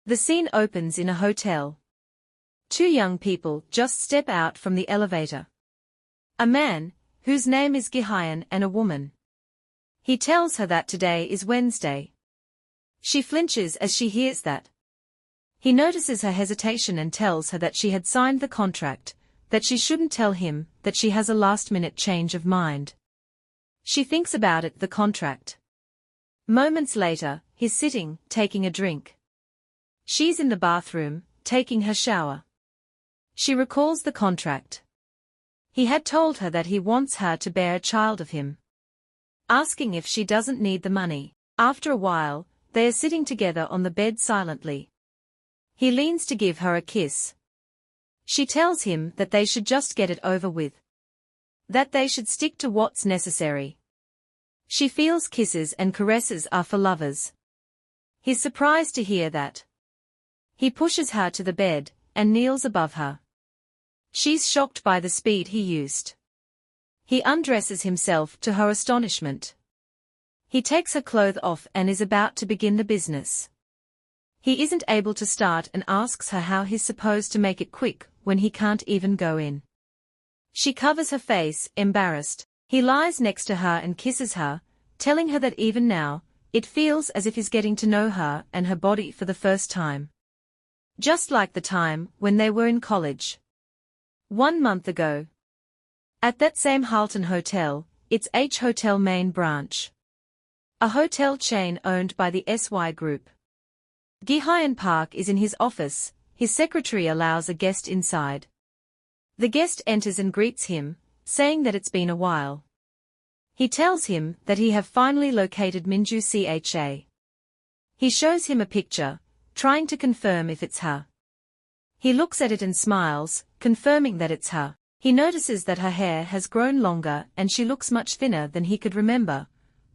The scene opens in a hotel. Two young people just step out from the elevator. A man, whose name is Gihyeon, and a woman. He tells her that today is Wednesday. She flinches as she hears that. He notices her hesitation and tells her that she had signed the contract, that she shouldn't tell him that she has a last-minute change of mind. She thinks about it, the contract. Moments later, he's sitting, taking a drink. She's in the bathroom, taking her shower. She recalls the contract. He had told her that he wants her to bear a child of him. Asking if she doesn't need the money. After a while, they are sitting together on the bed silently. He leans to give her a kiss. She tells him that they should just get it over with. That they should stick to what's necessary. She feels kisses and caresses are for lovers. He's surprised to hear that. He pushes her to the bed, and kneels above her. She's shocked by the speed he used. He undresses himself to her astonishment. He takes her clothes off and is about to begin the business. He isn't able to start and asks her how he's supposed to make it quick when he can't even go in. She covers her face, embarrassed. He lies next to her and kisses her, telling her that even now, it feels as if he's getting to know her and her body for the first time. Just like the time when they were in college. 1 month ago. At that same Halton Hotel, it's H Hotel main branch. A hotel chain owned by the SY Group. Gihyeon Park is in his office, his secretary allows a guest inside. The guest enters and greets him, saying that it's been a while. He tells him that he have finally located Minju CHA. He shows him a picture, trying to confirm if it's her. He looks at it and smiles, confirming that it's her. He notices that her hair has grown longer and she looks much thinner than he could remember,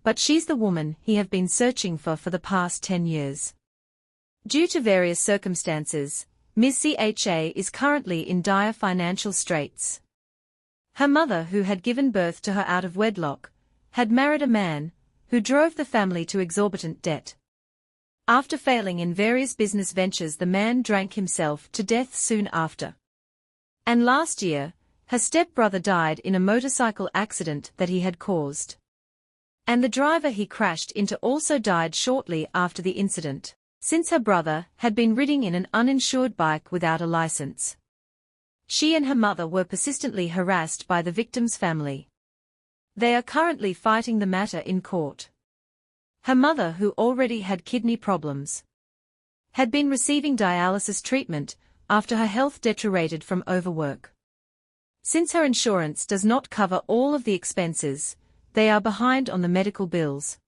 but she's the woman he have been searching for the past 10 years. Due to various circumstances, Ms. CHA is currently in dire financial straits. Her mother, who had given birth to her out of wedlock, had married a man who drove the family to exorbitant debt. After failing in various business ventures, the man drank himself to death soon after. And last year, her stepbrother died in a motorcycle accident that he had caused. And the driver he crashed into also died shortly after the incident, since her brother had been riding in an uninsured bike without a license. She and her mother were persistently harassed by the victim's family. They are currently fighting the matter in court. Her mother, who already had kidney problems, had been receiving dialysis treatment after her health deteriorated from overwork. Since her insurance does not cover all of the expenses, they are behind on the medical bills.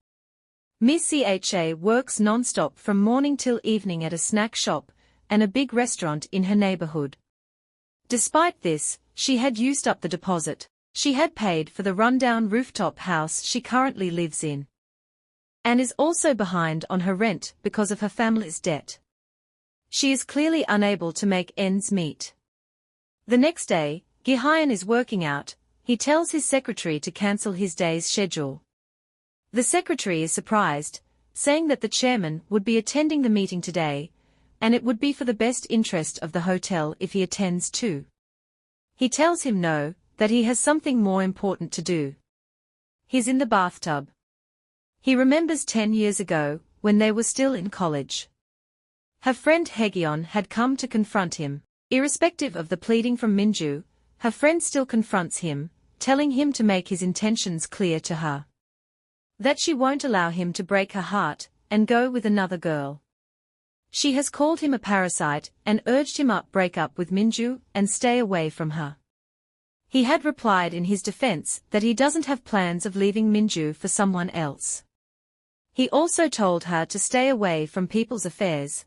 Ms. CHA works non-stop from morning till evening at a snack shop and a big restaurant in her neighborhood. Despite this, she had used up the deposit she had paid for the rundown rooftop house she currently lives in, and is also behind on her rent because of her family's debt. She is clearly unable to make ends meet. The next day, Gihyeon is working out. He tells his secretary to cancel his day's schedule. The secretary is surprised, saying that the chairman would be attending the meeting today, and it would be for the best interest of the hotel if he attends too. He tells him no, that he has something more important to do. He's in the bathtub. He remembers 10 years ago, when they were still in college. Her friend Haegyeon had come to confront him. Irrespective of the pleading from Minju, her friend still confronts him, telling him to make his intentions clear to her. That she won't allow him to break her heart and go with another girl. She has called him a parasite and urged him to break up with Minju and stay away from her. He had replied in his defense that he doesn't have plans of leaving Minju for someone else. He also told her to stay away from people's affairs.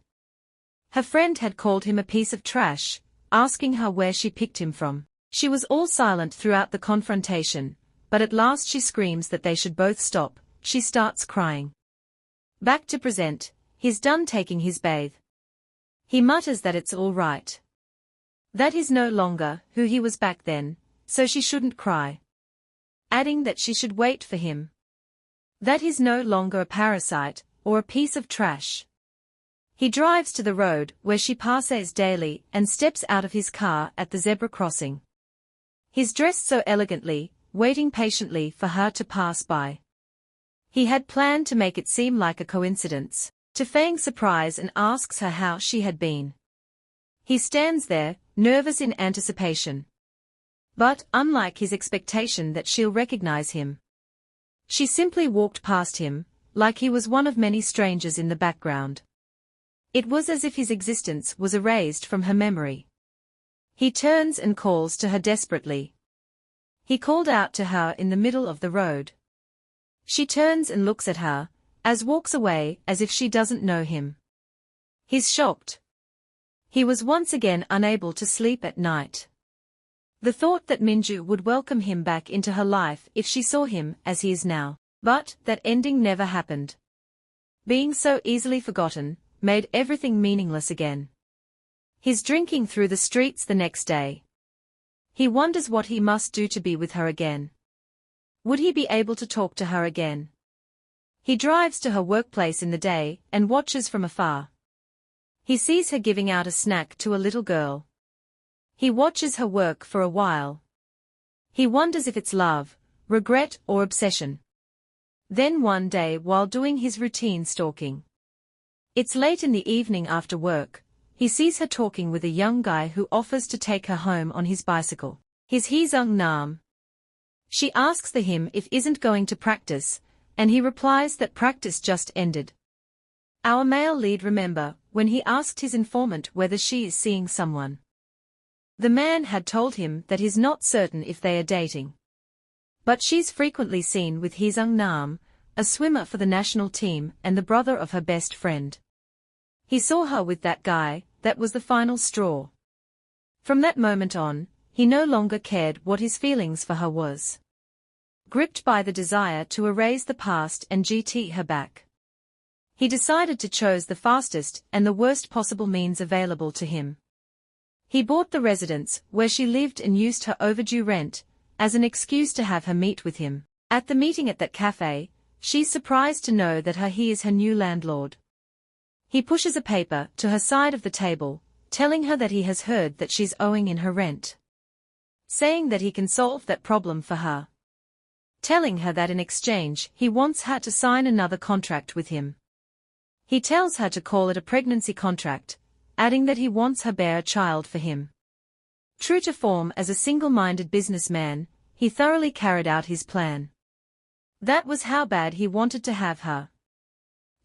Her friend had called him a piece of trash, asking her where she picked him from. She was all silent throughout the confrontation, but at last she screams that they should both stop. She starts crying. Back to present, he's done taking his bathe. He mutters that it's all right. That he's no longer who he was back then, so she shouldn't cry. Adding that she should wait for him. That he's no longer a parasite, or a piece of trash. He drives to the road where she passes daily and steps out of his car at the zebra crossing. He's dressed so elegantly, waiting patiently for her to pass by. He had planned to make it seem like a coincidence, to feign surprise, and asks her how she had been. He stands there, nervous in anticipation. But, unlike his expectation that she'll recognize him, she simply walked past him, like he was one of many strangers in the background. It was as if his existence was erased from her memory. He turns and calls to her desperately. He called out to her in the middle of the road. She turns and looks at her, as walks away as if she doesn't know him. He's shocked. He was once again unable to sleep at night. The thought that Minju would welcome him back into her life if she saw him as he is now, but that ending never happened. Being so easily forgotten, made everything meaningless again. He's drinking through the streets the next day. He wonders what he must do to be with her again. Would he be able to talk to her again? He drives to her workplace in the day and watches from afar. He sees her giving out a snack to a little girl. He watches her work for a while. He wonders if it's love, regret, or obsession. Then one day, while doing his routine stalking, it's late in the evening after work, he sees her talking with a young guy who offers to take her home on his bicycle. He's Heang Nam. She asks him if isn't going to practice, and he replies that practice just ended. Our male lead remember when he asked his informant whether she is seeing someone. The man had told him that he's not certain if they are dating. But she's frequently seen with Heang Nam, a swimmer for the national team and the brother of her best friend. He saw her with that guy, that was the final straw. From that moment on, he no longer cared what his feelings for her was. Gripped by the desire to erase the past and get her back, he decided to choose the fastest and the worst possible means available to him. He bought the residence where she lived and used her overdue rent as an excuse to have her meet with him. At the meeting at that cafe, she's surprised to know that he is her new landlord. He pushes a paper to her side of the table, telling her that he has heard that she's owing in her rent, saying that he can solve that problem for her, telling her that in exchange he wants her to sign another contract with him. He tells her to call it a pregnancy contract, adding that he wants her bear a child for him. True to form as a single-minded businessman, he thoroughly carried out his plan. That was how bad he wanted to have her.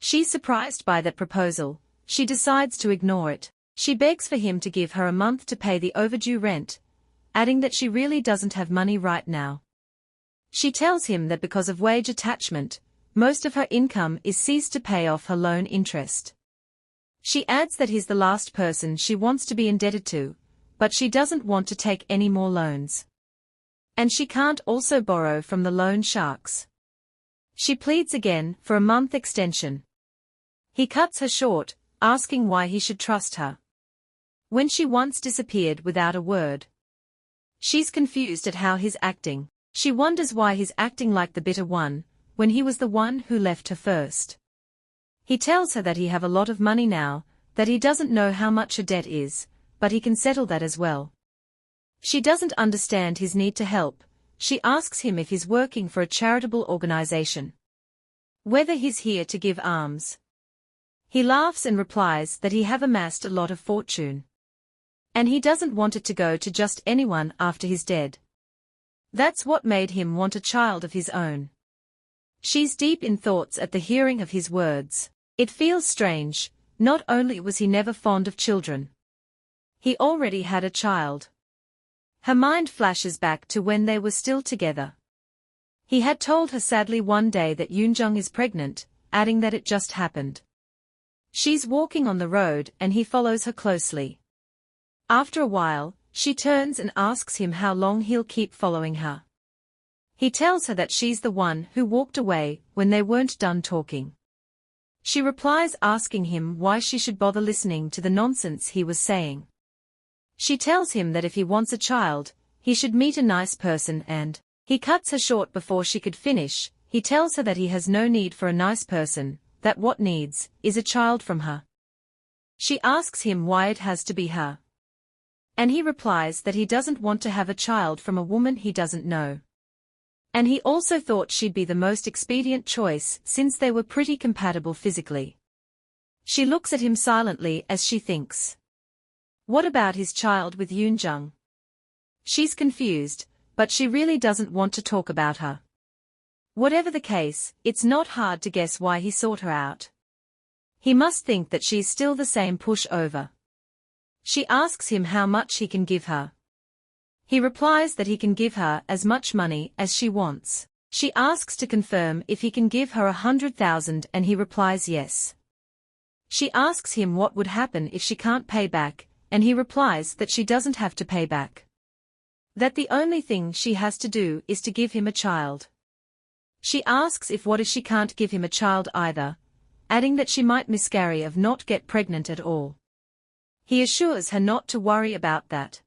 She's surprised by that proposal. She decides to ignore it. She begs for him to give her a month to pay the overdue rent, adding that she really doesn't have money right now. She tells him that because of wage attachment, most of her income is seized to pay off her loan interest. She adds that he's the last person she wants to be indebted to, but she doesn't want to take any more loans. And she can't also borrow from the loan sharks. She pleads again for a month extension. He cuts her short, asking why he should trust her, when she once disappeared without a word. She's confused at how he's acting. She wonders why he's acting like the bitter one, when he was the one who left her first. He tells her that he have a lot of money now, that he doesn't know how much her debt is, but he can settle that as well. She doesn't understand his need to help. She asks him if he's working for a charitable organization, whether he's here to give alms. He laughs and replies that he have amassed a lot of fortune, and he doesn't want it to go to just anyone after he's dead. That's what made him want a child of his own. She's deep in thoughts at the hearing of his words. It feels strange. Not only was he never fond of children, he already had a child. Her mind flashes back to when they were still together. He had told her sadly one day that Yoonjung is pregnant, adding that it just happened. She's walking on the road and he follows her closely. After a while, she turns and asks him how long he'll keep following her. He tells her that she's the one who walked away when they weren't done talking. She replies asking him why she should bother listening to the nonsense he was saying. She tells him that if he wants a child, he should meet a nice person and he cuts her short before she could finish. He tells her that he has no need for a nice person, that what needs is a child from her. She asks him why it has to be her. And he replies that he doesn't want to have a child from a woman he doesn't know. And he also thought she'd be the most expedient choice since they were pretty compatible physically. She looks at him silently as she thinks. What about his child with Yoonjung? She's confused, but she really doesn't want to talk about her. Whatever the case, it's not hard to guess why he sought her out. He must think that she's still the same pushover. She asks him how much he can give her. He replies that he can give her as much money as she wants. She asks to confirm if he can give her 100,000 and he replies yes. She asks him what would happen if she can't pay back, and he replies that she doesn't have to pay back. That the only thing she has to do is to give him a child. She asks if what if she can't give him a child either, adding that she might miscarry or not get pregnant at all. He assures her not to worry about that.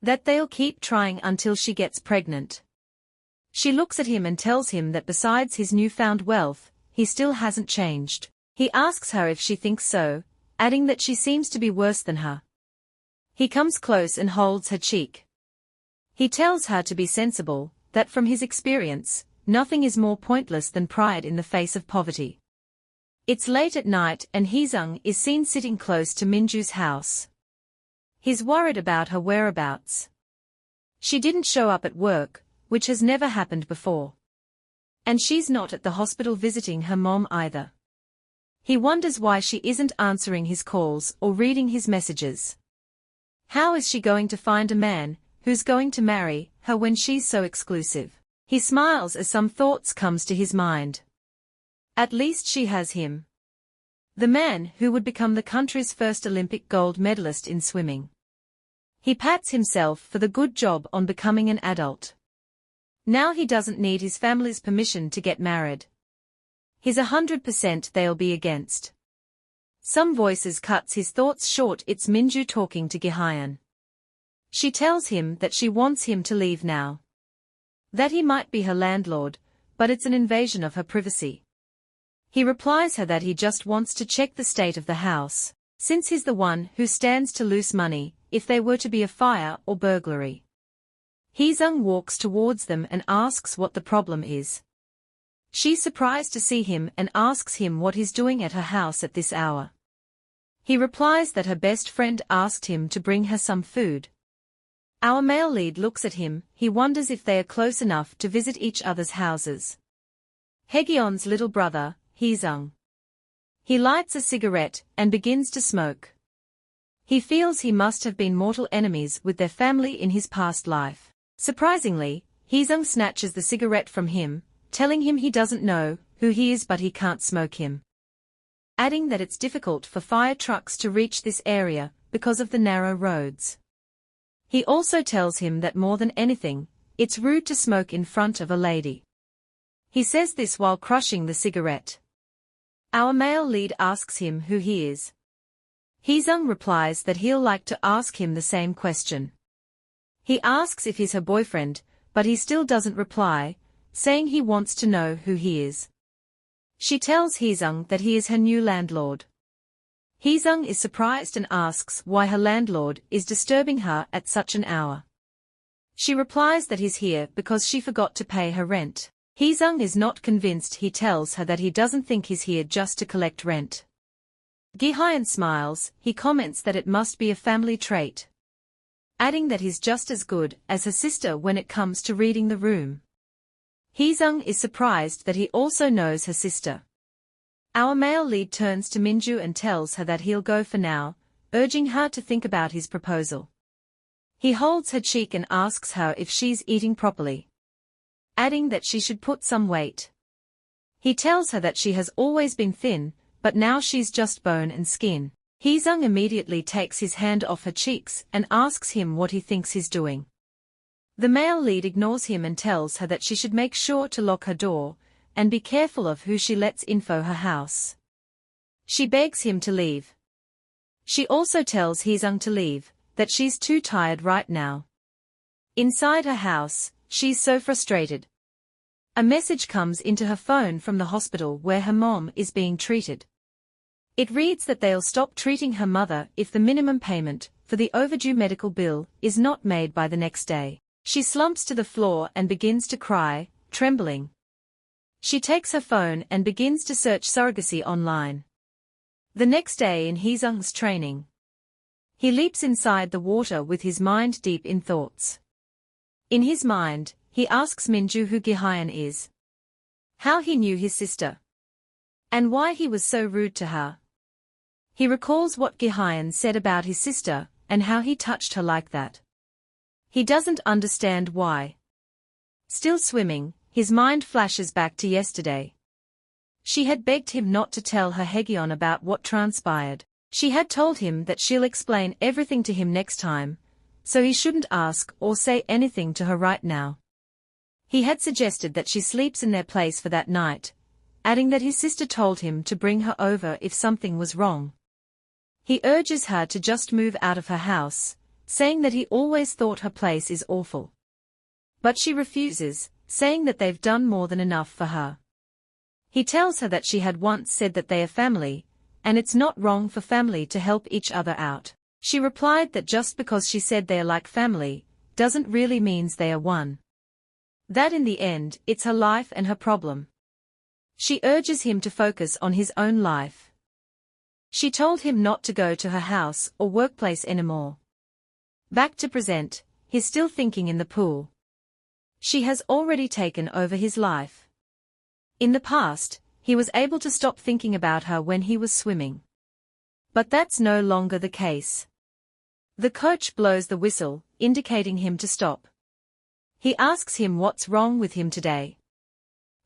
That they'll keep trying until she gets pregnant. She looks at him and tells him that besides his newfound wealth, he still hasn't changed. He asks her if she thinks so, adding that she seems to be worse than her. He comes close and holds her cheek. He tells her to be sensible, that from his experience, nothing is more pointless than pride in the face of poverty. It's late at night and Heang is seen sitting close to Minju's house. He's worried about her whereabouts. She didn't show up at work, which has never happened before. And she's not at the hospital visiting her mom either. He wonders why she isn't answering his calls or reading his messages. How is she going to find a man who's going to marry her when she's so exclusive? He smiles as some thoughts comes to his mind. At least she has him. The man who would become the country's first Olympic gold medalist in swimming. He pats himself for the good job on becoming an adult. Now he doesn't need his family's permission to get married. He's 100% they'll be against. Some voices cuts his thoughts short. It's Minju talking to Gihyeon. She tells him that she wants him to leave now. That he might be her landlord, but it's an invasion of her privacy. He replies her that he just wants to check the state of the house, since he's the one who stands to lose money if there were to be a fire or burglary. Heang walks towards them and asks what the problem is. She's surprised to see him and asks him what he's doing at her house at this hour. He replies that her best friend asked him to bring her some food. Our male lead looks at him. He wonders if they are close enough to visit each other's houses. Haegyeon's little brother, Heang. He lights a cigarette and begins to smoke. He feels he must have been mortal enemies with their family in his past life. Surprisingly, Heang snatches the cigarette from him, telling him he doesn't know who he is but he can't smoke him. Adding that it's difficult for fire trucks to reach this area because of the narrow roads. He also tells him that more than anything, it's rude to smoke in front of a lady. He says this while crushing the cigarette. Our male lead asks him who he is. Heang replies that he'll like to ask him the same question. He asks if he's her boyfriend, but he still doesn't reply, saying he wants to know who he is. She tells Heang that he is her new landlord. Heang is surprised and asks why her landlord is disturbing her at such an hour. She replies that he's here because she forgot to pay her rent. Heang is not convinced. He tells her that he doesn't think he's here just to collect rent. Gihyeon smiles. He comments that it must be a family trait. Adding that he's just as good as her sister when it comes to reading the room. Heang is surprised that he also knows her sister. Our male lead turns to Minju and tells her that he'll go for now, urging her to think about his proposal. He holds her cheek and asks her if she's eating properly. Adding that she should put some weight. He tells her that she has always been thin, but now she's just bone and skin. Heang immediately takes his hand off her cheeks and asks him what he thinks he's doing. The male lead ignores him and tells her that she should make sure to lock her door, and be careful of who she lets info her house. She begs him to leave. She also tells Heang to leave, that she's too tired right now. Inside her house, she's so frustrated. A message comes into her phone from the hospital where her mom is being treated. It reads that they'll stop treating her mother if the minimum payment for the overdue medical bill is not made by the next day. She slumps to the floor and begins to cry, trembling. She takes her phone and begins to search surrogacy online. The next day in Heesung's training, he leaps inside the water with his mind deep in thoughts. In his mind, he asks Minju who Gihyeon is, how he knew his sister, and why he was so rude to her. He recalls what Gihyeon said about his sister, and how he touched her like that. He doesn't understand why. Still swimming, his mind flashes back to yesterday. She had begged him not to tell her Haegyeon about what transpired. She had told him that she'll explain everything to him next time, so he shouldn't ask or say anything to her right now. He had suggested that she sleeps in their place for that night, adding that his sister told him to bring her over if something was wrong. He urges her to just move out of her house, saying that he always thought her place is awful. But she refuses, saying that they've done more than enough for her. He tells her that she had once said that they are family, and it's not wrong for family to help each other out. She replied that just because she said they are like family, doesn't really means they are one. That in the end, it's her life and her problem. She urges him to focus on his own life. She told him not to go to her house or workplace anymore. Back to present, he's still thinking in the pool. She has already taken over his life. In the past, he was able to stop thinking about her when he was swimming. But that's no longer the case. The coach blows the whistle, indicating him to stop. He asks him what's wrong with him today,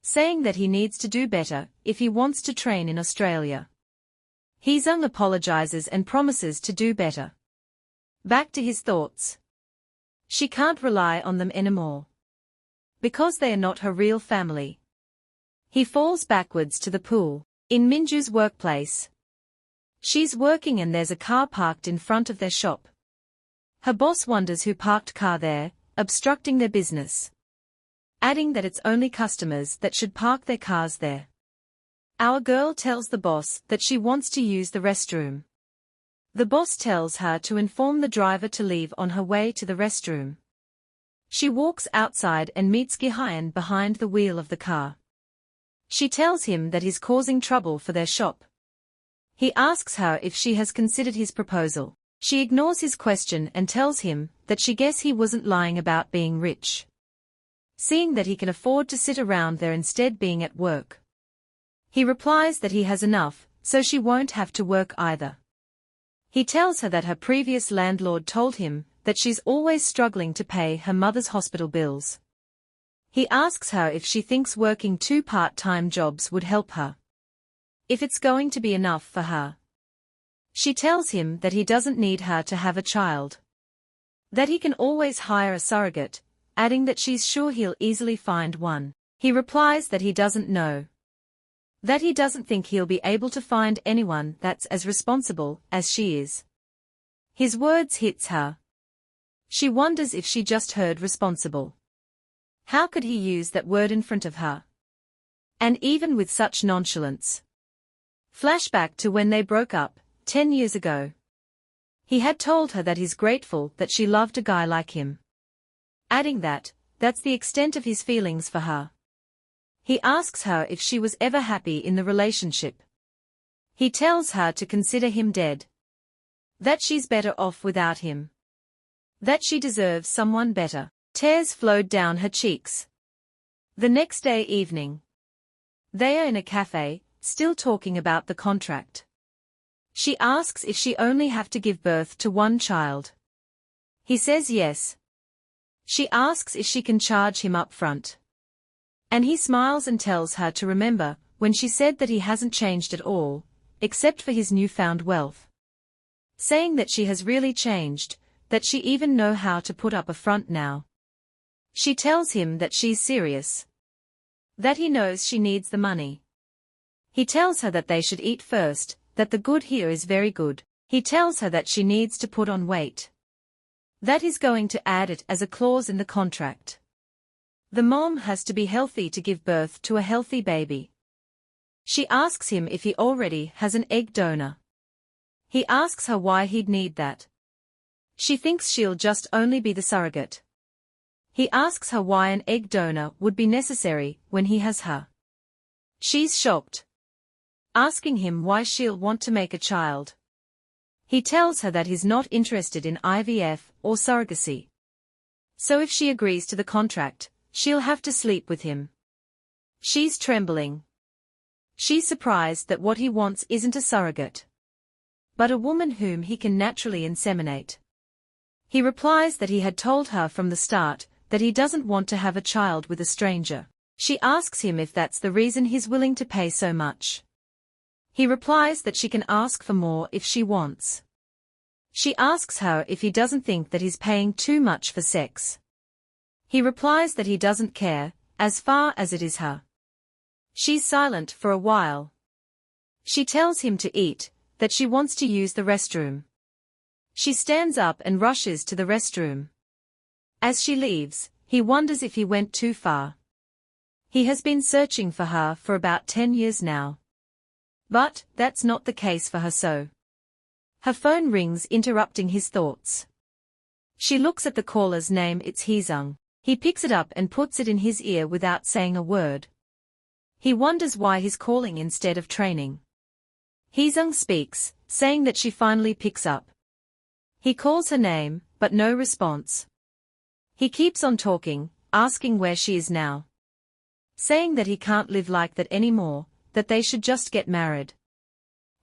saying that he needs to do better if he wants to train in Australia. Heesung apologizes and promises to do better. Back to his thoughts. She can't rely on them anymore, because they are not her real family. He falls backwards to the pool. In Minju's workplace, she's working and there's a car parked in front of their shop. Her boss wonders who parked car there, obstructing their business, adding that it's only customers that should park their cars there. Our girl tells the boss that she wants to use the restroom. The boss tells her to inform the driver to leave on her way to the restroom. She walks outside and meets Gihyeon behind the wheel of the car. She tells him that he's causing trouble for their shop. He asks her if she has considered his proposal. She ignores his question and tells him that she guessed he wasn't lying about being rich, seeing that he can afford to sit around there instead being at work. He replies that he has enough, so she won't have to work either. He tells her that her previous landlord told him that she's always struggling to pay her mother's hospital bills. He asks her if she thinks working 2 part-time jobs would help her, if it's going to be enough for her. She tells him that he doesn't need her to have a child, that he can always hire a surrogate, adding that she's sure he'll easily find one. He replies that he doesn't know, that he doesn't think he'll be able to find anyone that's as responsible as she is. His words hits her. She wonders if she just heard responsible. How could he use that word in front of her? And even with such nonchalance. Flashback to when they broke up, 10 years ago. He had told her that he's grateful that she loved a guy like him, adding that, that's the extent of his feelings for her. He asks her if she was ever happy in the relationship. He tells her to consider him dead, that she's better off without him, that she deserves someone better. Tears flowed down her cheeks. The next day evening, they are in a cafe, still talking about the contract. She asks if she only have to give birth to 1 child. He says yes. She asks if she can charge him up front, and he smiles and tells her to remember when she said that he hasn't changed at all, except for his newfound wealth, saying that she has really changed, that she even know how to put up a front now. She tells him that she's serious, that he knows she needs the money. He tells her that they should eat first, that the good here is very good. He tells her that she needs to put on weight, that he's going to add it as a clause in the contract. The mom has to be healthy to give birth to a healthy baby. She asks him if he already has an egg donor. He asks her why he'd need that. She thinks she'll just only be the surrogate. He asks her why an egg donor would be necessary when he has her. She's shocked, asking him why she'll want to make a child. He tells her that he's not interested in IVF or surrogacy. So if she agrees to the contract, she'll have to sleep with him. She's trembling. She's surprised that what he wants isn't a surrogate, but a woman whom he can naturally inseminate. He replies that he had told her from the start that he doesn't want to have a child with a stranger. She asks him if that's the reason he's willing to pay so much. He replies that she can ask for more if she wants. She asks her if he doesn't think that he's paying too much for sex. He replies that he doesn't care, as far as it is her. She's silent for a while. She tells him to eat, that she wants to use the restroom. She stands up and rushes to the restroom. As she leaves, he wonders if he went too far. He has been searching for her for about 10 years now. But that's not the case for her, so. Her phone rings, interrupting his thoughts. She looks at the caller's name. It's Heang. He picks it up and puts it in his ear without saying a word. He wonders why he's calling instead of training. Heang speaks, saying that she finally picks up. He calls her name, but no response. He keeps on talking, asking where she is now. Saying that he can't live like that anymore, that they should just get married.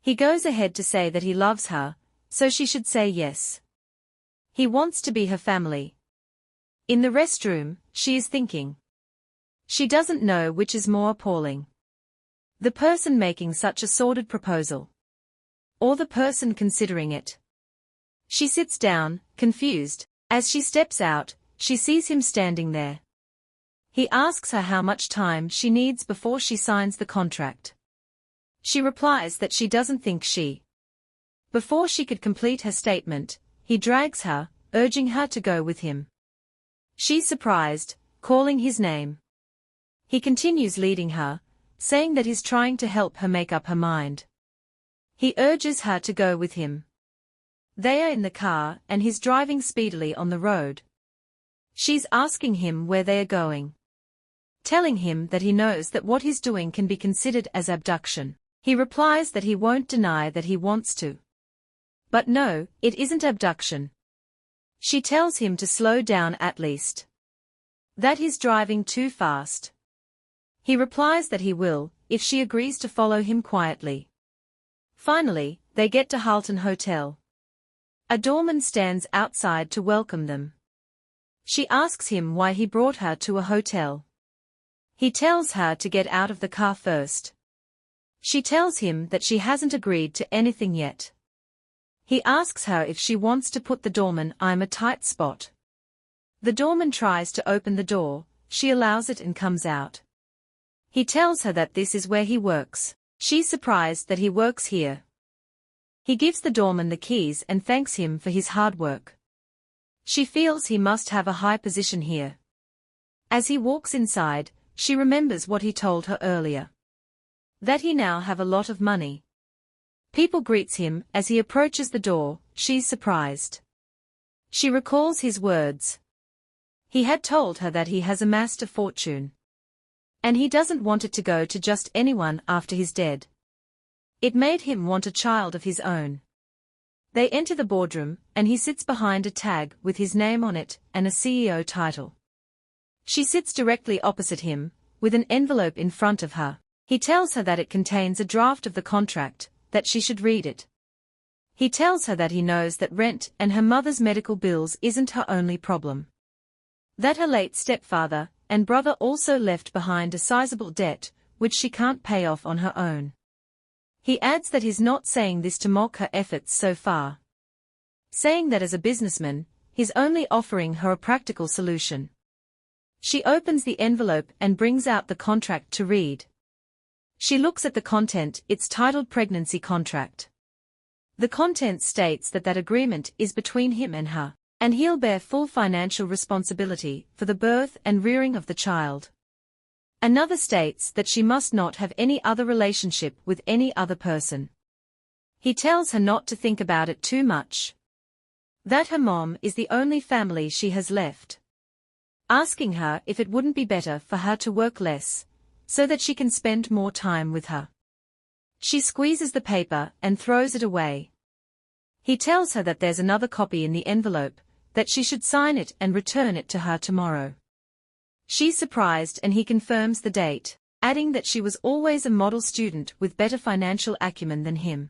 He goes ahead to say that he loves her, so she should say yes. He wants to be her family. In the restroom, she is thinking. She doesn't know which is more appalling. The person making such a sordid proposal, or the person considering it. She sits down, confused. As she steps out, she sees him standing there. He asks her how much time she needs before she signs the contract. She replies that she doesn't think she. Before she could complete her statement, he drags her, urging her to go with him. She's surprised, calling his name. He continues leading her, saying that he's trying to help her make up her mind. He urges her to go with him. They are in the car and he's driving speedily on the road. She's asking him where they are going. Telling him that he knows that what he's doing can be considered as abduction. He replies that he won't deny that he wants to. But no, it isn't abduction. She tells him to slow down at least. That he's driving too fast. He replies that he will, if she agrees to follow him quietly. Finally, they get to Halton Hotel. A doorman stands outside to welcome them. She asks him why he brought her to a hotel. He tells her to get out of the car first. She tells him that she hasn't agreed to anything yet. He asks her if she wants to put the doorman in a tight spot. The doorman tries to open the door, she allows it and comes out. He tells her that this is where he works. She's surprised that he works here. He gives the doorman the keys and thanks him for his hard work. She feels he must have a high position here. As he walks inside, she remembers what he told her earlier. That he now have a lot of money. People greets him as he approaches the door, she's surprised. She recalls his words. He had told her that he has amassed a fortune. And he doesn't want it to go to just anyone after he's dead. It made him want a child of his own. They enter the boardroom, and he sits behind a tag with his name on it and a CEO title. She sits directly opposite him, with an envelope in front of her. He tells her that it contains a draft of the contract, that she should read it. He tells her that he knows that rent and her mother's medical bills isn't her only problem. That her late stepfather and brother also left behind a sizable debt, which she can't pay off on her own. He adds that he's not saying this to mock her efforts so far. Saying that as a businessman, he's only offering her a practical solution. She opens the envelope and brings out the contract to read. She looks at the content, it's titled Pregnancy Contract. The content states that agreement is between him and her, and he'll bear full financial responsibility for the birth and rearing of the child. Another states that she must not have any other relationship with any other person. He tells her not to think about it too much. That her mom is the only family she has left. Asking her if it wouldn't be better for her to work less, so that she can spend more time with her. She squeezes the paper and throws it away. He tells her that there's another copy in the envelope, that she should sign it and return it to her tomorrow. She's surprised and he confirms the date, adding that she was always a model student with better financial acumen than him.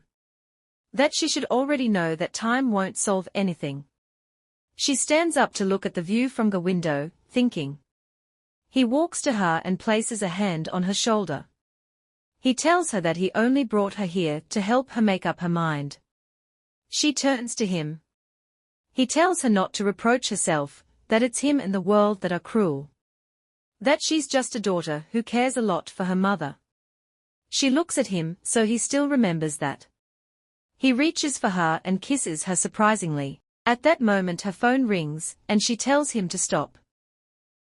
That she should already know that time won't solve anything. She stands up to look at the view from the window, thinking. He walks to her and places a hand on her shoulder. He tells her that he only brought her here to help her make up her mind. She turns to him. He tells her not to reproach herself, that it's him and the world that are cruel. That she's just a daughter who cares a lot for her mother. She looks at him, so he still remembers that. He reaches for her and kisses her surprisingly. At that moment her phone rings, and she tells him to stop.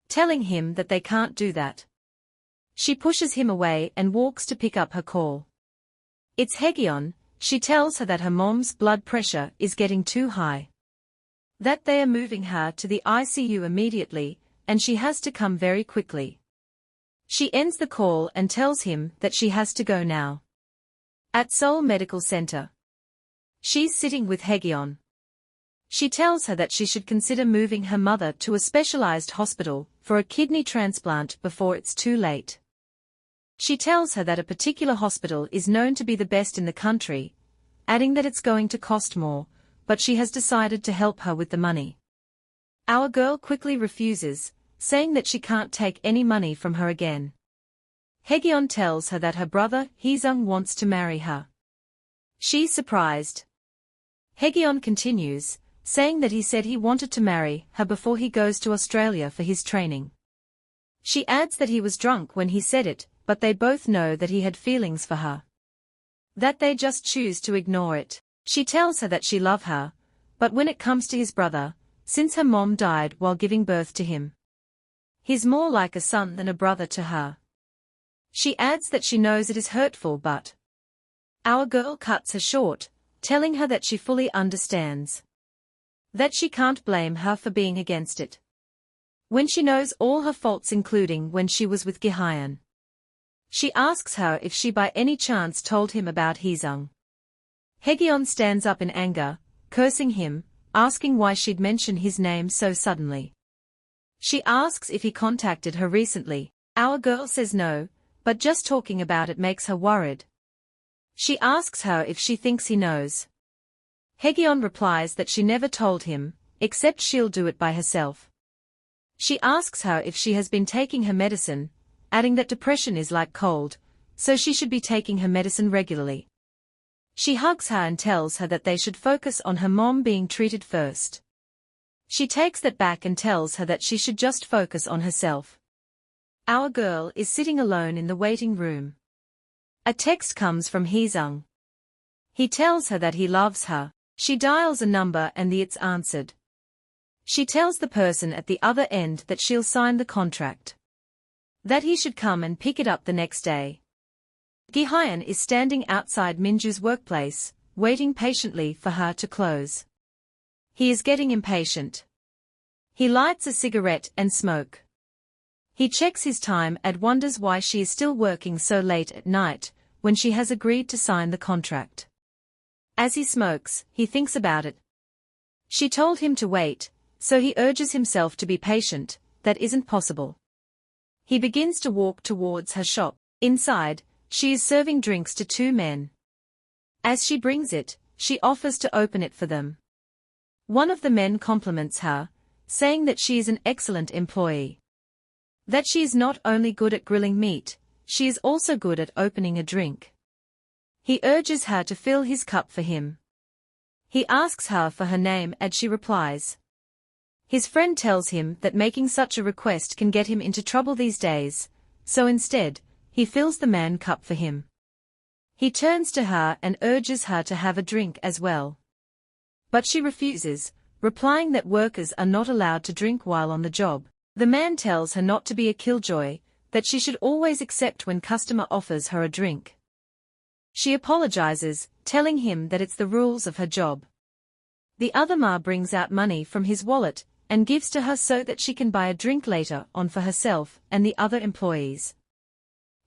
Telling him that they can't do that. She pushes him away and walks to pick up her call. It's Gihyeon. She tells her that her mom's blood pressure is getting too high. That they are moving her to the ICU immediately, and she has to come very quickly. She ends the call and tells him that she has to go now. At Seoul Medical Center. She's sitting with Gihyeon. She tells her that she should consider moving her mother to a specialized hospital for a kidney transplant before it's too late. She tells her that a particular hospital is known to be the best in the country, adding that it's going to cost more, but she has decided to help her with the money. Our girl quickly refuses, saying that she can't take any money from her again. Gihyeon tells her that her brother, Heang, wants to marry her. She's surprised. Gihyeon continues, saying that he said he wanted to marry her before he goes to Australia for his training. She adds that he was drunk when he said it, but they both know that he had feelings for her. That they just choose to ignore it. She tells her that she loves her, but when it comes to his brother, since her mom died while giving birth to him, he's more like a son than a brother to her. She adds that she knows it is hurtful, but our girl cuts her short, telling her that she fully understands. That she can't blame her for being against it. When she knows all her faults, including when she was with Gihyeon. She asks her if she by any chance told him about Heang. Gihyeon stands up in anger, cursing him, asking why she'd mention his name so suddenly. She asks if he contacted her recently. Our girl says no, but just talking about it makes her worried. She asks her if she thinks he knows. Gihyeon replies that she never told him, except she'll do it by herself. She asks her if she has been taking her medicine, adding that depression is like cold, so she should be taking her medicine regularly. She hugs her and tells her that they should focus on her mom being treated first. She takes that back and tells her that she should just focus on herself. Our girl is sitting alone in the waiting room. A text comes from Heang. He tells her that he loves her. She dials a number and it's answered. She tells the person at the other end that she'll sign the contract. That he should come and pick it up the next day. Gihyeon is standing outside Minju's workplace, waiting patiently for her to close. He is getting impatient. He lights a cigarette and smoke. He checks his time and wonders why she is still working so late at night, when she has agreed to sign the contract. As he smokes, he thinks about it. She told him to wait, so he urges himself to be patient. That isn't possible. He begins to walk towards her shop. Inside, she is serving drinks to two men. As she brings it, she offers to open it for them. One of the men compliments her, saying that she is an excellent employee. That she is not only good at grilling meat, she is also good at opening a drink. He urges her to fill his cup for him. He asks her for her name and she replies. His friend tells him that making such a request can get him into trouble these days, so instead, he fills the man cup for him. He turns to her and urges her to have a drink as well. But she refuses, replying that workers are not allowed to drink while on the job. The man tells her not to be a killjoy, that she should always accept when customer offers her a drink. She apologizes, telling him that it's the rules of her job. The other ma brings out money from his wallet and gives to her so that she can buy a drink later on for herself and the other employees.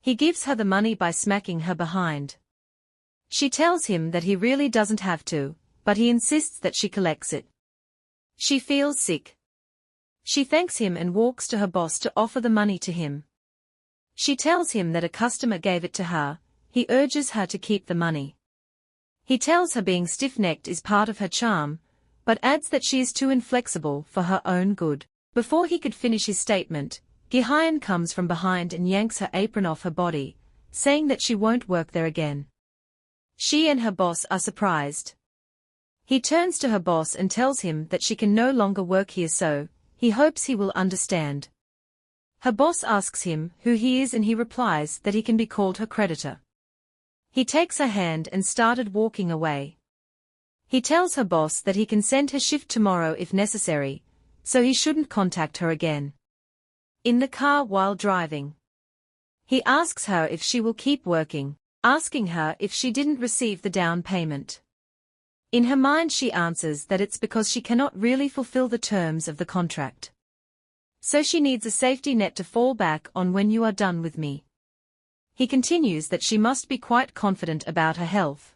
He gives her the money by smacking her behind. She tells him that he really doesn't have to, but he insists that she collects it. She feels sick. She thanks him and walks to her boss to offer the money to him. She tells him that a customer gave it to her. He urges her to keep the money. He tells her being stiff-necked is part of her charm, but adds that she is too inflexible for her own good. Before he could finish his statement, Gihyeon comes from behind and yanks her apron off her body, saying that she won't work there again. She and her boss are surprised. He turns to her boss and tells him that she can no longer work here, so he hopes he will understand. Her boss asks him who he is and he replies that he can be called her creditor. He takes her hand and started walking away. He tells her boss that he can send her shift tomorrow if necessary, so he shouldn't contact her again. In the car while driving, he asks her if she will keep working, asking her if she didn't receive the down payment. In her mind she answers that it's because she cannot really fulfill the terms of the contract. So she needs a safety net to fall back on when you are done with me. He continues that she must be quite confident about her health.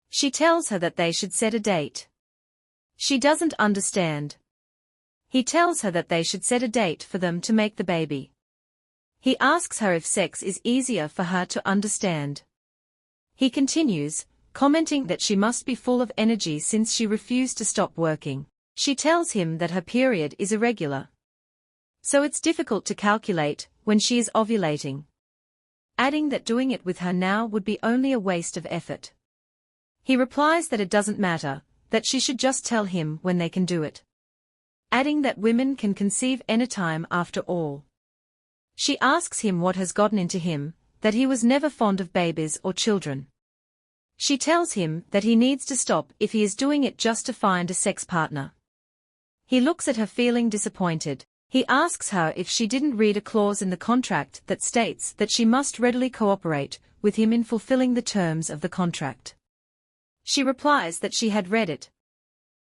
She tells her that they should set a date. She doesn't understand. He tells her that they should set a date for them to make the baby. He asks her if sex is easier for her to understand. He continues, commenting that she must be full of energy since she refused to stop working. She tells him that her period is irregular, so it's difficult to calculate when she is ovulating, adding that doing it with her now would be only a waste of effort. He replies that it doesn't matter, that she should just tell him when they can do it, adding that women can conceive anytime after all. She asks him what has gotten into him, that he was never fond of babies or children. She tells him that he needs to stop if he is doing it just to find a sex partner. He looks at her feeling disappointed. He asks her if she didn't read a clause in the contract that states that she must readily cooperate with him in fulfilling the terms of the contract. She replies that she had read it.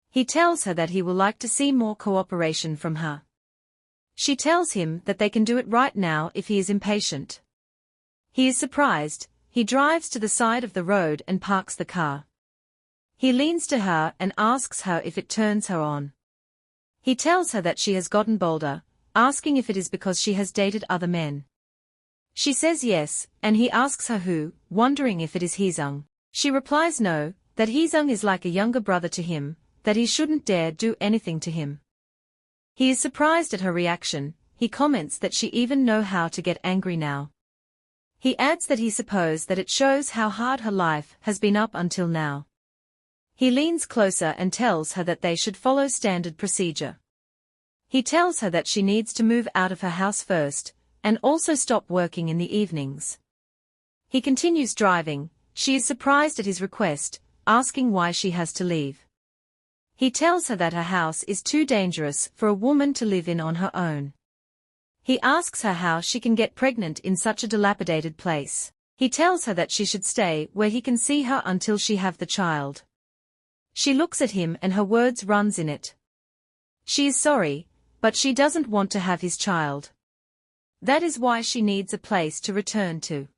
He tells her that he will like to see more cooperation from her. She tells him that they can do it right now if he is impatient. He is surprised. He drives to the side of the road and parks the car. He leans to her and asks her if it turns her on. He tells her that she has gotten bolder, asking if it is because she has dated other men. She says yes, and he asks her who, wondering if it is Heang. She replies no, that Heang is like a younger brother to him, that he shouldn't dare do anything to him. He is surprised at her reaction. He comments that she even know how to get angry now. He adds that he supposes that it shows how hard her life has been up until now. He leans closer and tells her that they should follow standard procedure. He tells her that she needs to move out of her house first, and also stop working in the evenings. He continues driving. She is surprised at his request, asking why she has to leave. He tells her that her house is too dangerous for a woman to live in on her own. He asks her how she can get pregnant in such a dilapidated place. He tells her that she should stay where he can see her until she have the child. She looks at him and her words runs in it. She is sorry, but she doesn't want to have his child. That is why she needs a place to return to.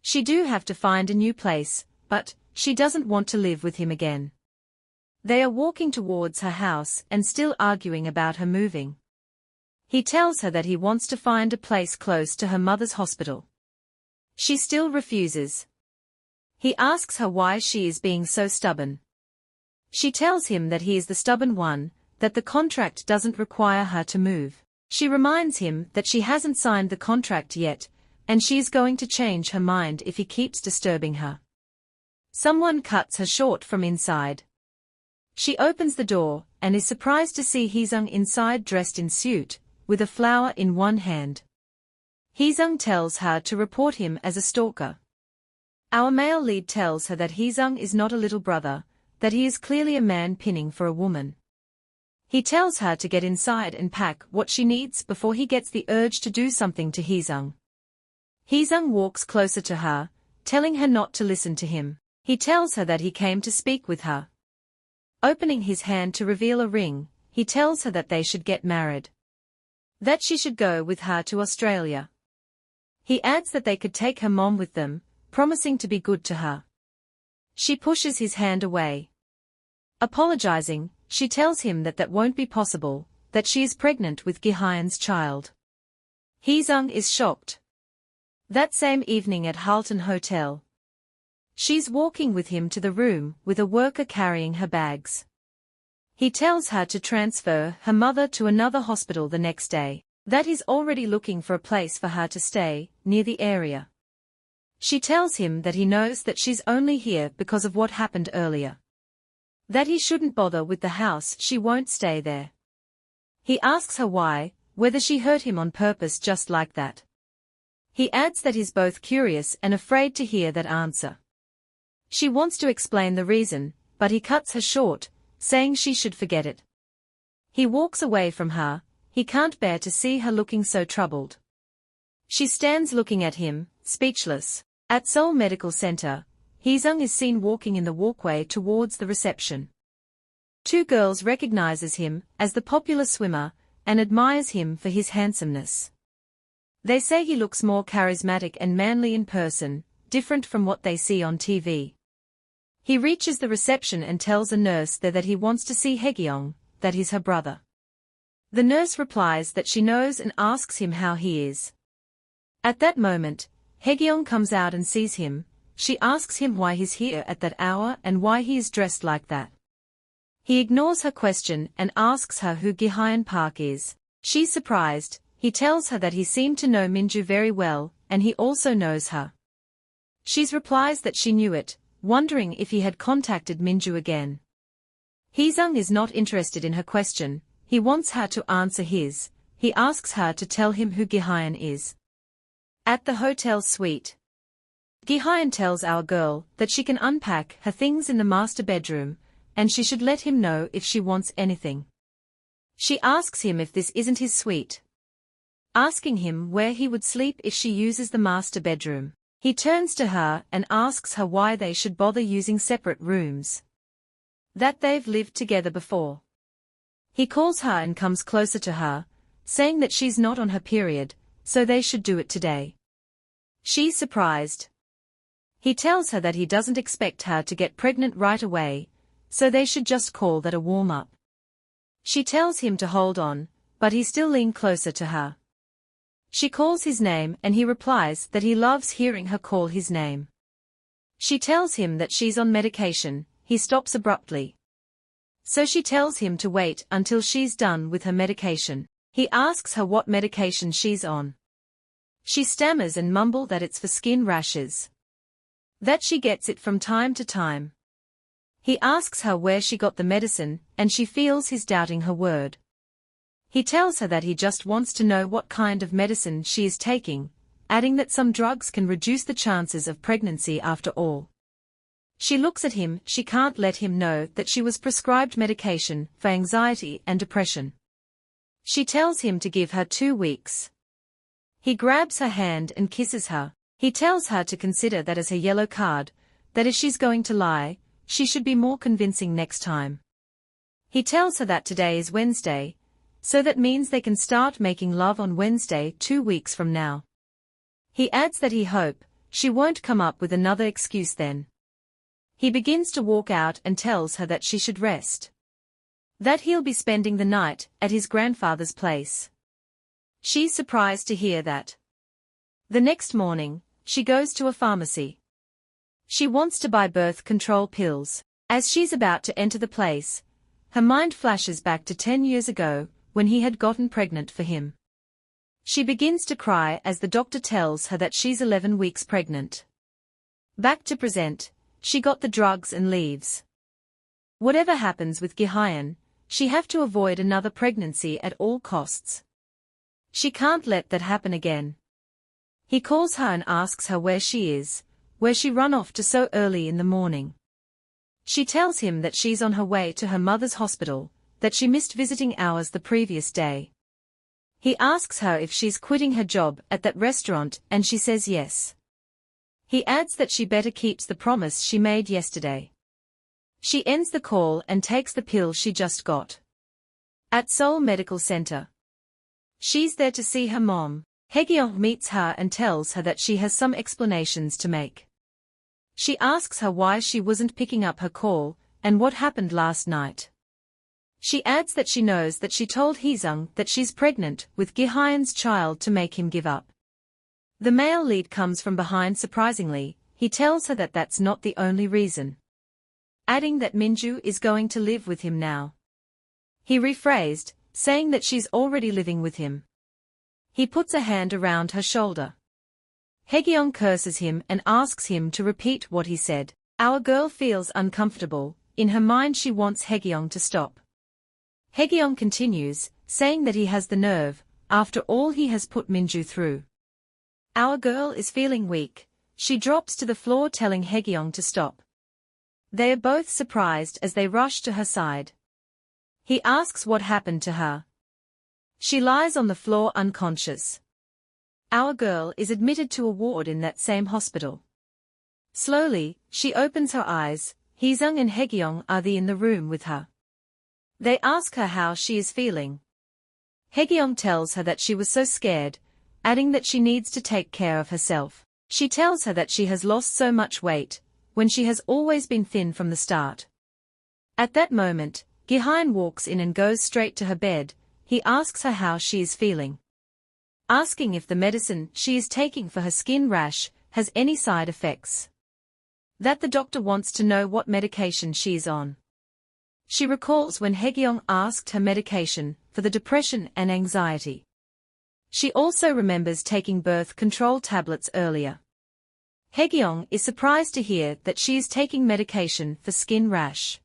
She do have to find a new place, but she doesn't want to live with him again. They are walking towards her house and still arguing about her moving. He tells her that he wants to find a place close to her mother's hospital. She still refuses. He asks her why she is being so stubborn. She tells him that he is the stubborn one, that the contract doesn't require her to move. She reminds him that she hasn't signed the contract yet, and she is going to change her mind if he keeps disturbing her. Someone cuts her short from inside. She opens the door, and is surprised to see Heang inside dressed in suit, with a flower in one hand. Heang tells her to report him as a stalker. Our male lead tells her that Heang is not a little brother, that he is clearly a man pinning for a woman. He tells her to get inside and pack what she needs before he gets the urge to do something to Heesung. Heesung walks closer to her, telling her not to listen to him. He tells her that he came to speak with her. Opening his hand to reveal a ring, he tells her that they should get married. That she should go with her to Australia. He adds that they could take her mom with them, promising to be good to her. She pushes his hand away. Apologizing, she tells him that that won't be possible, that she is pregnant with Gihyeon's child. Heesung is shocked. That same evening at Halton Hotel, she's walking with him to the room with a worker carrying her bags. He tells her to transfer her mother to another hospital the next day, that he's already looking for a place for her to stay, near the area. She tells him that he knows that she's only here because of what happened earlier. That he shouldn't bother with the house, she won't stay there. He asks her why, whether she hurt him on purpose just like that. He adds that he's both curious and afraid to hear that answer. She wants to explain the reason, but he cuts her short, saying she should forget it. He walks away from her, he can't bear to see her looking so troubled. She stands looking at him, speechless. At Seoul Medical Center, Heesung is seen walking in the walkway towards the reception. Two girls recognizes him as the popular swimmer and admires him for his handsomeness. They say he looks more charismatic and manly in person, different from what they see on TV. He reaches the reception and tells a nurse there that he wants to see Haegyeong, that is her brother. The nurse replies that she knows and asks him how he is. At that moment, Haegyeong comes out and sees him. She asks him why he's here at that hour and why he is dressed like that. He ignores her question and asks her who Gihyeon Park is. She's surprised. He tells her that he seemed to know Minju very well, and he also knows her. She replies that she knew it, wondering if he had contacted Minju again. Heesung is not interested in her question. He wants her to answer his. He asks her to tell him who Gihyeon is. At the hotel suite, Gihyeon tells our girl that she can unpack her things in the master bedroom, and she should let him know if she wants anything. She asks him if this isn't his suite, asking him where he would sleep if she uses the master bedroom. He turns to her and asks her why they should bother using separate rooms. That they've lived together before. He calls her and comes closer to her, saying that she's not on her period, so they should do it today. She's surprised. He tells her that he doesn't expect her to get pregnant right away, so they should just call that a warm-up. She tells him to hold on, but he still leans closer to her. She calls his name and he replies that he loves hearing her call his name. She tells him that she's on medication. He stops abruptly. So she tells him to wait until she's done with her medication. He asks her what medication she's on. She stammers and mumbles that it's for skin rashes. That she gets it from time to time. He asks her where she got the medicine, and she feels he's doubting her word. He tells her that he just wants to know what kind of medicine she is taking, adding that some drugs can reduce the chances of pregnancy after all. She looks at him. She can't let him know that she was prescribed medication for anxiety and depression. She tells him to give her 2 weeks. He grabs her hand and kisses her. He tells her to consider that as her yellow card, that if she's going to lie, she should be more convincing next time. He tells her that today is Wednesday, so that means they can start making love on Wednesday 2 weeks from now. He adds that he hopes she won't come up with another excuse then. He begins to walk out and tells her that she should rest. That he'll be spending the night at his grandfather's place. She's surprised to hear that. The next morning, she goes to a pharmacy. She wants to buy birth control pills. As she's about to enter the place, her mind flashes back to 10 years ago, when he had gotten pregnant for him. She begins to cry as the doctor tells her that she's 11 weeks pregnant. Back to present, she got the drugs and leaves. Whatever happens with Gihyeon, she have to avoid another pregnancy at all costs. She can't let that happen again. He calls her and asks her where she is, where she run off to so early in the morning. She tells him that she's on her way to her mother's hospital, that she missed visiting hours the previous day. He asks her if she's quitting her job at that restaurant and she says yes. He adds that she better keeps the promise she made yesterday. She ends the call and takes the pill she just got. At Seoul Medical Center. She's there to see her mom. Hae-gyeong meets her and tells her that she has some explanations to make. She asks her why she wasn't picking up her call, and what happened last night. She adds that she knows that she told Heesung that she's pregnant with Gihyeon's child to make him give up. The male lead comes from behind surprisingly. He tells her that that's not the only reason, adding that Minju is going to live with him now. He rephrased, saying that she's already living with him. He puts a hand around her shoulder. Hae-gyeong curses him and asks him to repeat what he said. Our girl feels uncomfortable. In her mind she wants Hae-gyeong to stop. Hae-gyeong continues, saying that he has the nerve, after all he has put Minju through. Our girl is feeling weak. She drops to the floor telling Hae-gyeong to stop. They are both surprised as they rush to her side. He asks what happened to her. She lies on the floor unconscious. Our girl is admitted to a ward in that same hospital. Slowly, she opens her eyes. Heesung and Hae-gyeong are in the room with her. They ask her how she is feeling. Hae-gyeong tells her that she was so scared, adding that she needs to take care of herself. She tells her that she has lost so much weight, when she has always been thin from the start. At that moment, Gihyeon walks in and goes straight to her bed. He asks her how she is feeling, asking if the medicine she is taking for her skin rash has any side effects. That the doctor wants to know what medication she is on. She recalls when Hae-gyeong asked her medication for the depression and anxiety. She also remembers taking birth control tablets earlier. Hae-gyeong is surprised to hear that she is taking medication for skin rash.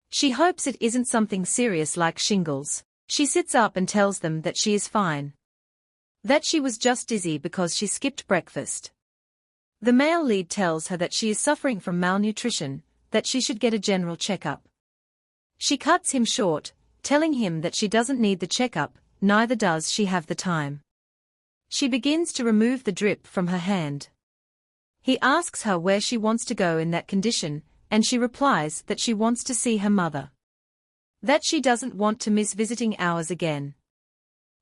She hopes it isn't something serious like shingles. She sits up and tells them that she is fine. That she was just dizzy because she skipped breakfast. The male lead tells her that she is suffering from malnutrition, that she should get a general checkup. She cuts him short, telling him that she doesn't need the checkup, neither does she have the time. She begins to remove the drip from her hand. He asks her where she wants to go in that condition, and she replies that she wants to see her mother. That she doesn't want to miss visiting hours again.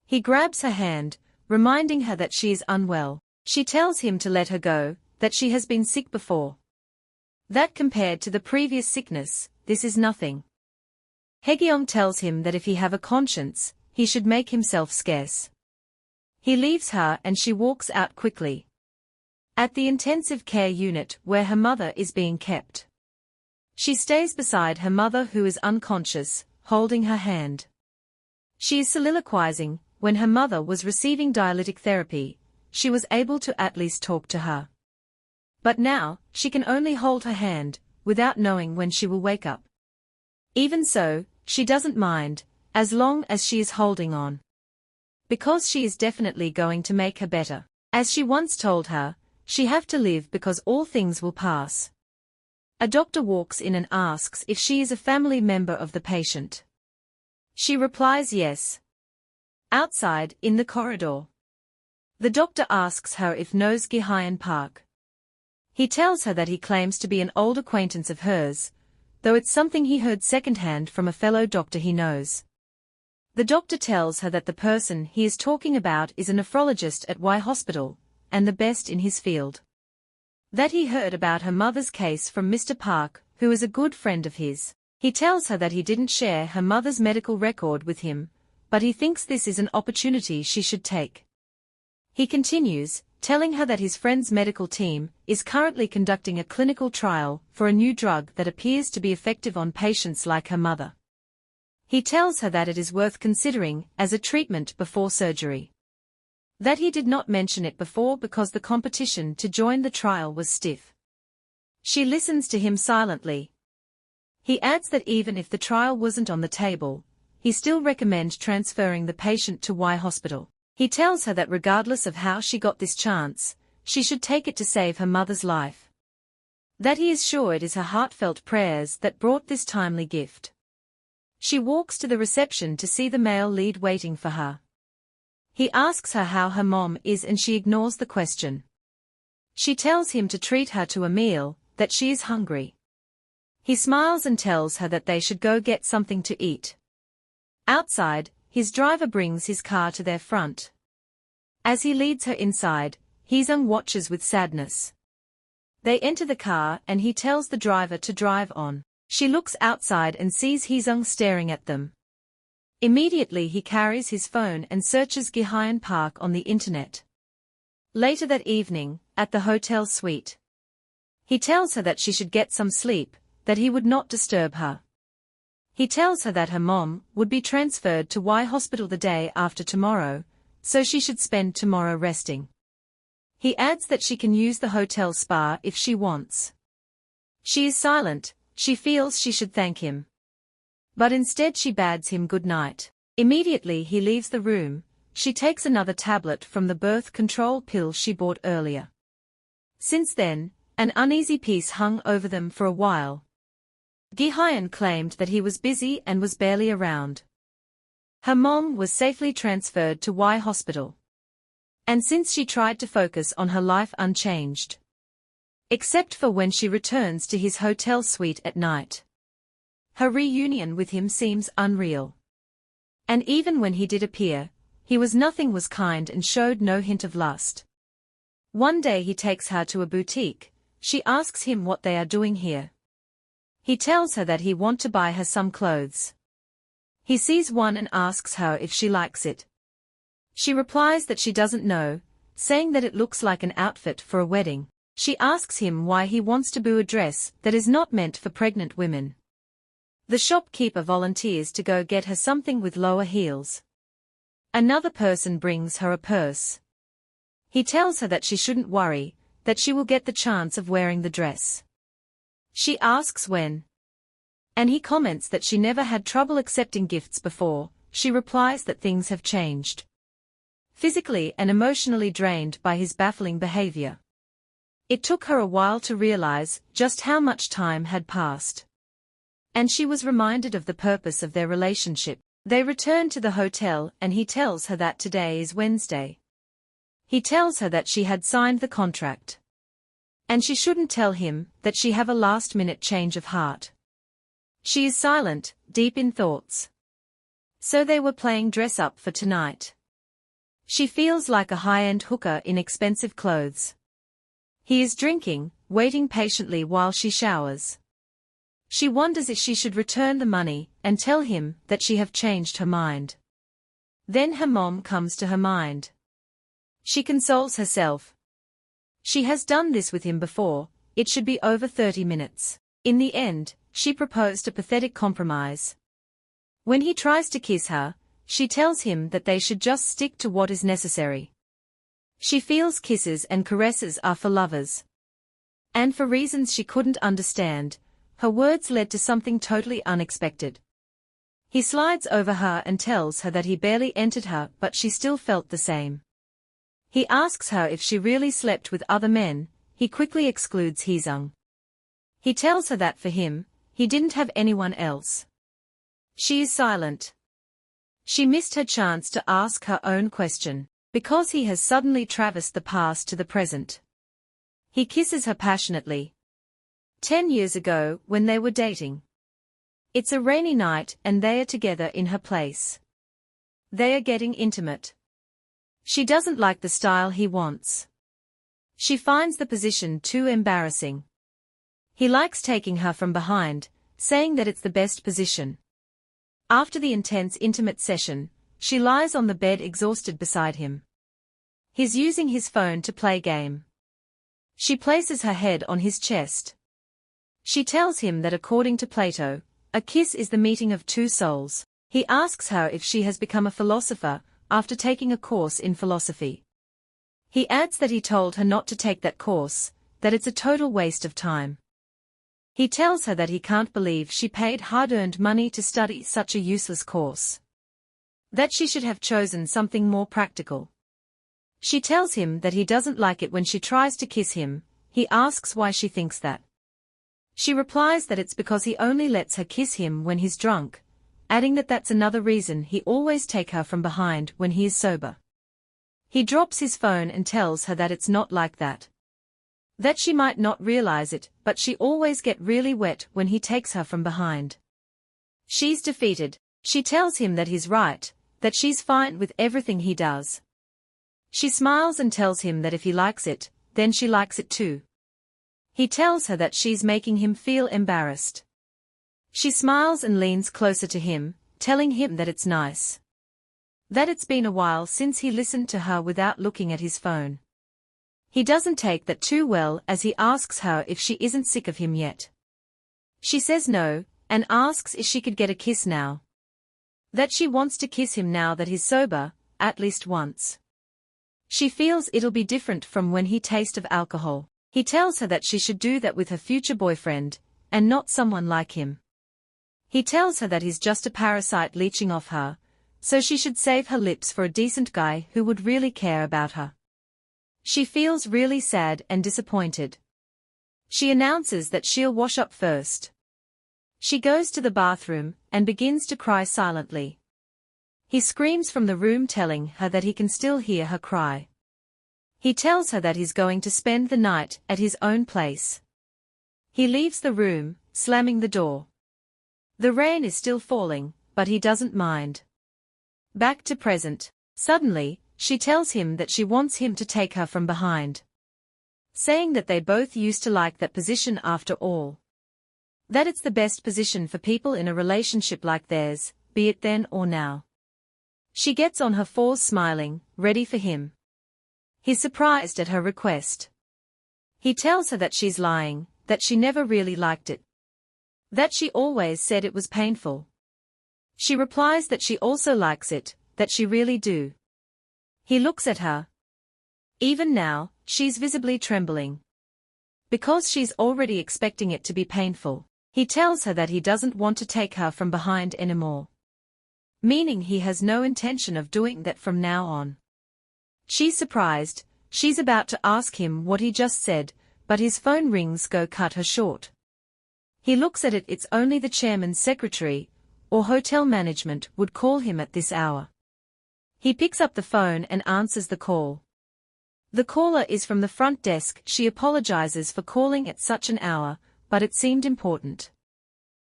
He grabs her hand, reminding her that she is unwell. She tells him to let her go, that she has been sick before. That compared to the previous sickness, this is nothing. Hae-gyeong tells him that if he have a conscience, he should make himself scarce. He leaves her and she walks out quickly. At the intensive care unit where her mother is being kept. She stays beside her mother who is unconscious, holding her hand. She is soliloquizing. When her mother was receiving dialytic therapy, she was able to at least talk to her. But now, she can only hold her hand, without knowing when she will wake up. Even so, she doesn't mind, as long as she is holding on. Because she is definitely going to make her better. As she once told her, she have to live because all things will pass. A doctor walks in and asks if she is a family member of the patient. She replies yes. Outside, in the corridor. The doctor asks her if knows Gihyeon Park. He tells her that he claims to be an old acquaintance of hers, though it's something he heard secondhand from a fellow doctor he knows. The doctor tells her that the person he is talking about is a nephrologist at Y Hospital, and the best in his field. That he heard about her mother's case from Mr. Park, who is a good friend of his. He tells her that he didn't share her mother's medical record with him, but he thinks this is an opportunity she should take. He continues, telling her that his friend's medical team is currently conducting a clinical trial for a new drug that appears to be effective on patients like her mother. He tells her that it is worth considering as a treatment before surgery. That he did not mention it before because the competition to join the trial was stiff. She listens to him silently. He adds that even if the trial wasn't on the table, he still recommends transferring the patient to Y Hospital. He tells her that regardless of how she got this chance, she should take it to save her mother's life. That he is sure it is her heartfelt prayers that brought this timely gift. She walks to the reception to see the male lead waiting for her. He asks her how her mom is and she ignores the question. She tells him to treat her to a meal, that she is hungry. He smiles and tells her that they should go get something to eat. Outside, his driver brings his car to their front. As he leads her inside, Heang watches with sadness. They enter the car and he tells the driver to drive on. She looks outside and sees Heang staring at them. Immediately he carries his phone and searches Gihyeon Park on the internet. Later that evening, at the hotel suite, he tells her that she should get some sleep, that he would not disturb her. He tells her that her mom would be transferred to Y hospital the day after tomorrow, so she should spend tomorrow resting. He adds that she can use the hotel spa if she wants. She is silent, she feels she should thank him. But instead she bids him good night. Immediately he leaves the room, she takes another tablet from the birth control pill she bought earlier. Since then, an uneasy peace hung over them for a while. Gihyeon claimed that he was busy and was barely around. Her mom was safely transferred to Y hospital. And since she tried to focus on her life unchanged. Except for when she returns to his hotel suite at night. Her reunion with him seems unreal. And even when he did appear, nothing was kind and showed no hint of lust. One day he takes her to a boutique, she asks him what they are doing here. He tells her that he wants to buy her some clothes. He sees one and asks her if she likes it. She replies that she doesn't know, saying that it looks like an outfit for a wedding. She asks him why he wants to buy a dress that is not meant for pregnant women. The shopkeeper volunteers to go get her something with lower heels. Another person brings her a purse. He tells her that she shouldn't worry, that she will get the chance of wearing the dress. She asks when. And he comments that she never had trouble accepting gifts before. She replies that things have changed. Physically and emotionally drained by his baffling behavior. It took her a while to realize just how much time had passed. And she was reminded of the purpose of their relationship. They return to the hotel and he tells her that today is Wednesday. He tells her that she had signed the contract. And she shouldn't tell him that she have a last-minute change of heart. She is silent, deep in thoughts. So they were playing dress-up for tonight. She feels like a high-end hooker in expensive clothes. He is drinking, waiting patiently while she showers. She wonders if she should return the money and tell him that she have changed her mind. Then her mom comes to her mind. She consoles herself. She has done this with him before, it should be over 30 minutes. In the end, she proposed a pathetic compromise. When he tries to kiss her, she tells him that they should just stick to what is necessary. She feels kisses and caresses are for lovers. And for reasons she couldn't understand, her words led to something totally unexpected. He slides over her and tells her that he barely entered her but she still felt the same. He asks her if she really slept with other men, he quickly excludes Heang. He tells her that for him, he didn't have anyone else. She is silent. She missed her chance to ask her own question, because he has suddenly traversed the past to the present. He kisses her passionately. 10 years ago, when they were dating. It's a rainy night and they are together in her place. They are getting intimate. She doesn't like the style he wants. She finds the position too embarrassing. He likes taking her from behind, saying that it's the best position. After the intense intimate session, she lies on the bed exhausted beside him. He's using his phone to play game. She places her head on his chest. She tells him that according to Plato, a kiss is the meeting of two souls. He asks her if she has become a philosopher after taking a course in philosophy. He adds that he told her not to take that course, that it's a total waste of time. He tells her that he can't believe she paid hard-earned money to study such a useless course. That she should have chosen something more practical. She tells him that he doesn't like it when she tries to kiss him. He asks why she thinks that. She replies that it's because he only lets her kiss him when he's drunk, adding that that's another reason he always take her from behind when he is sober. He drops his phone and tells her that it's not like that. That she might not realize it, but she always get really wet when he takes her from behind. She's defeated. She tells him that he's right, that she's fine with everything he does. She smiles and tells him that if he likes it, then she likes it too. He tells her that she's making him feel embarrassed. She smiles and leans closer to him, telling him that it's nice. That it's been a while since he listened to her without looking at his phone. He doesn't take that too well as he asks her if she isn't sick of him yet. She says no, and asks if she could get a kiss now. That she wants to kiss him now that he's sober, at least once. She feels it'll be different from when he tasted of alcohol. He tells her that she should do that with her future boyfriend, and not someone like him. He tells her that he's just a parasite leeching off her, so she should save her lips for a decent guy who would really care about her. She feels really sad and disappointed. She announces that she'll wash up first. She goes to the bathroom and begins to cry silently. He screams from the room telling her that he can still hear her cry. He tells her that he's going to spend the night at his own place. He leaves the room, slamming the door. The rain is still falling, but he doesn't mind. Back to present. Suddenly, she tells him that she wants him to take her from behind. Saying that they both used to like that position after all. That it's the best position for people in a relationship like theirs, be it then or now. She gets on her fours smiling, ready for him. He's surprised at her request. He tells her that she's lying, that she never really liked it. That she always said it was painful. She replies that she also likes it, that she really do. He looks at her. Even now, she's visibly trembling. Because she's already expecting it to be painful. He tells her that he doesn't want to take her from behind anymore. Meaning he has no intention of doing that from now on. She's surprised, she's about to ask him what he just said, but his phone rings go cut her short. He looks at it, it's only the chairman's secretary, or hotel management would call him at this hour. He picks up the phone and answers the call. The caller is from the front desk. She apologizes for calling at such an hour, but it seemed important.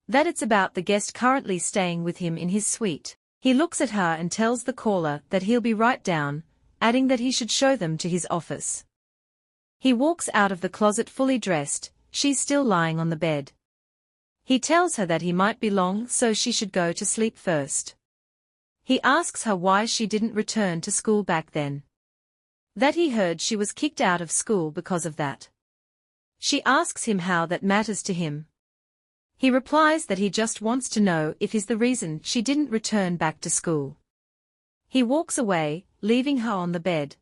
That it's about the guest currently staying with him in his suite. He looks at her and tells the caller that he'll be right down, adding that he should show them to his office. He walks out of the closet fully dressed, she's still lying on the bed. He tells her that he might be long so she should go to sleep first. He asks her why she didn't return to school back then. That he heard she was kicked out of school because of that. She asks him how that matters to him. He replies that he just wants to know if he's the reason she didn't return back to school. He walks away, leaving her on the bed.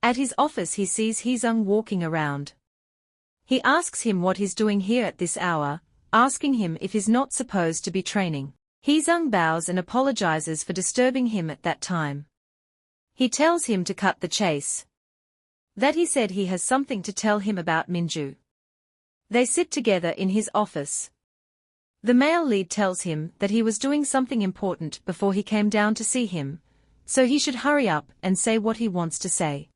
At his office he sees Heang walking around. He asks him what he's doing here at this hour, asking him if he's not supposed to be training. Heang bows and apologizes for disturbing him at that time. He tells him to cut the chase. That he said he has something to tell him about Minju. They sit together in his office. The male lead tells him that he was doing something important before he came down to see him, so he should hurry up and say what he wants to say.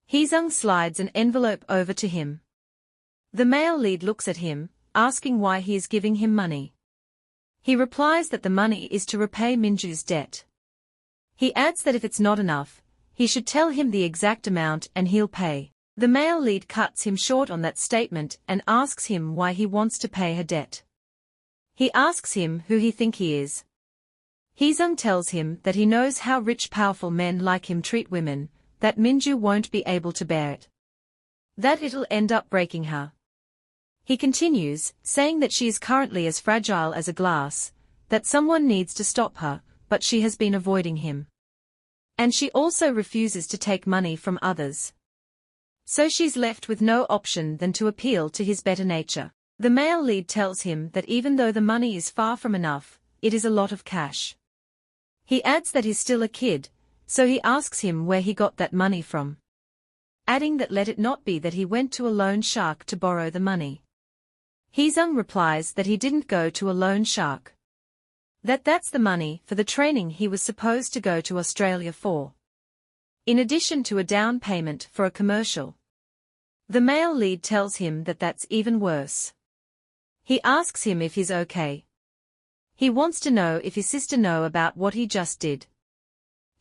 Heang slides an envelope over to him. The male lead looks at him, asking why he is giving him money. He replies that the money is to repay Minju's debt. He adds that if it's not enough, he should tell him the exact amount and he'll pay. The male lead cuts him short on that statement and asks him why he wants to pay her debt. He asks him who he think he is. Heang tells him that he knows how rich powerful men like him treat women, that Minju won't be able to bear it. That it'll end up breaking her. He continues, saying that she is currently as fragile as a glass, that someone needs to stop her, but she has been avoiding him. And she also refuses to take money from others. So she's left with no option than to appeal to his better nature. The male lead tells him that even though the money is far from enough, it is a lot of cash. He adds that he's still a kid, so he asks him where he got that money from. Adding that let it not be that he went to a loan shark to borrow the money. Heang replies that he didn't go to a loan shark. That's the money for the training he was supposed to go to Australia for. In addition to a down payment for a commercial. The male lead tells him that that's even worse. He asks him if he's okay. He wants to know if his sister knows about what he just did.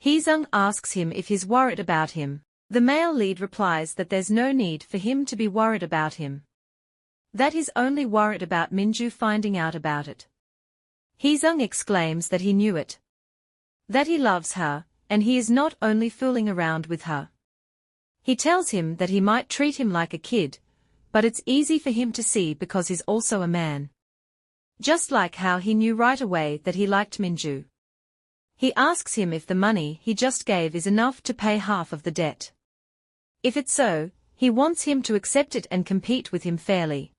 Heung asks him if he's worried about him. The male lead replies that there's no need for him to be worried about him. That he's only worried about Minju finding out about it. Heung exclaims that he knew it. That he loves her, and he is not only fooling around with her. He tells him that he might treat him like a kid, but it's easy for him to see because he's also a man. Just like how he knew right away that he liked Minju. He asks him if the money he just gave is enough to pay half of the debt. If it's so, he wants him to accept it and compete with him fairly.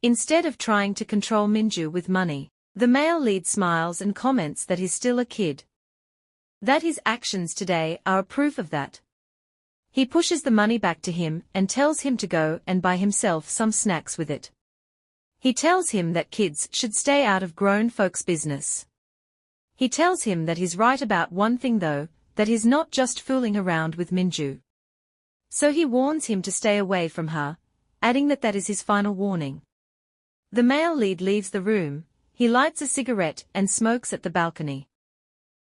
Instead of trying to control Minju with money, the male lead smiles and comments that he's still a kid. That his actions today are a proof of that. He pushes the money back to him and tells him to go and buy himself some snacks with it. He tells him that kids should stay out of grown folks' business. He tells him that he's right about one thing though, that he's not just fooling around with Minju. So he warns him to stay away from her, adding that is his final warning. The male lead leaves the room, he lights a cigarette and smokes at the balcony.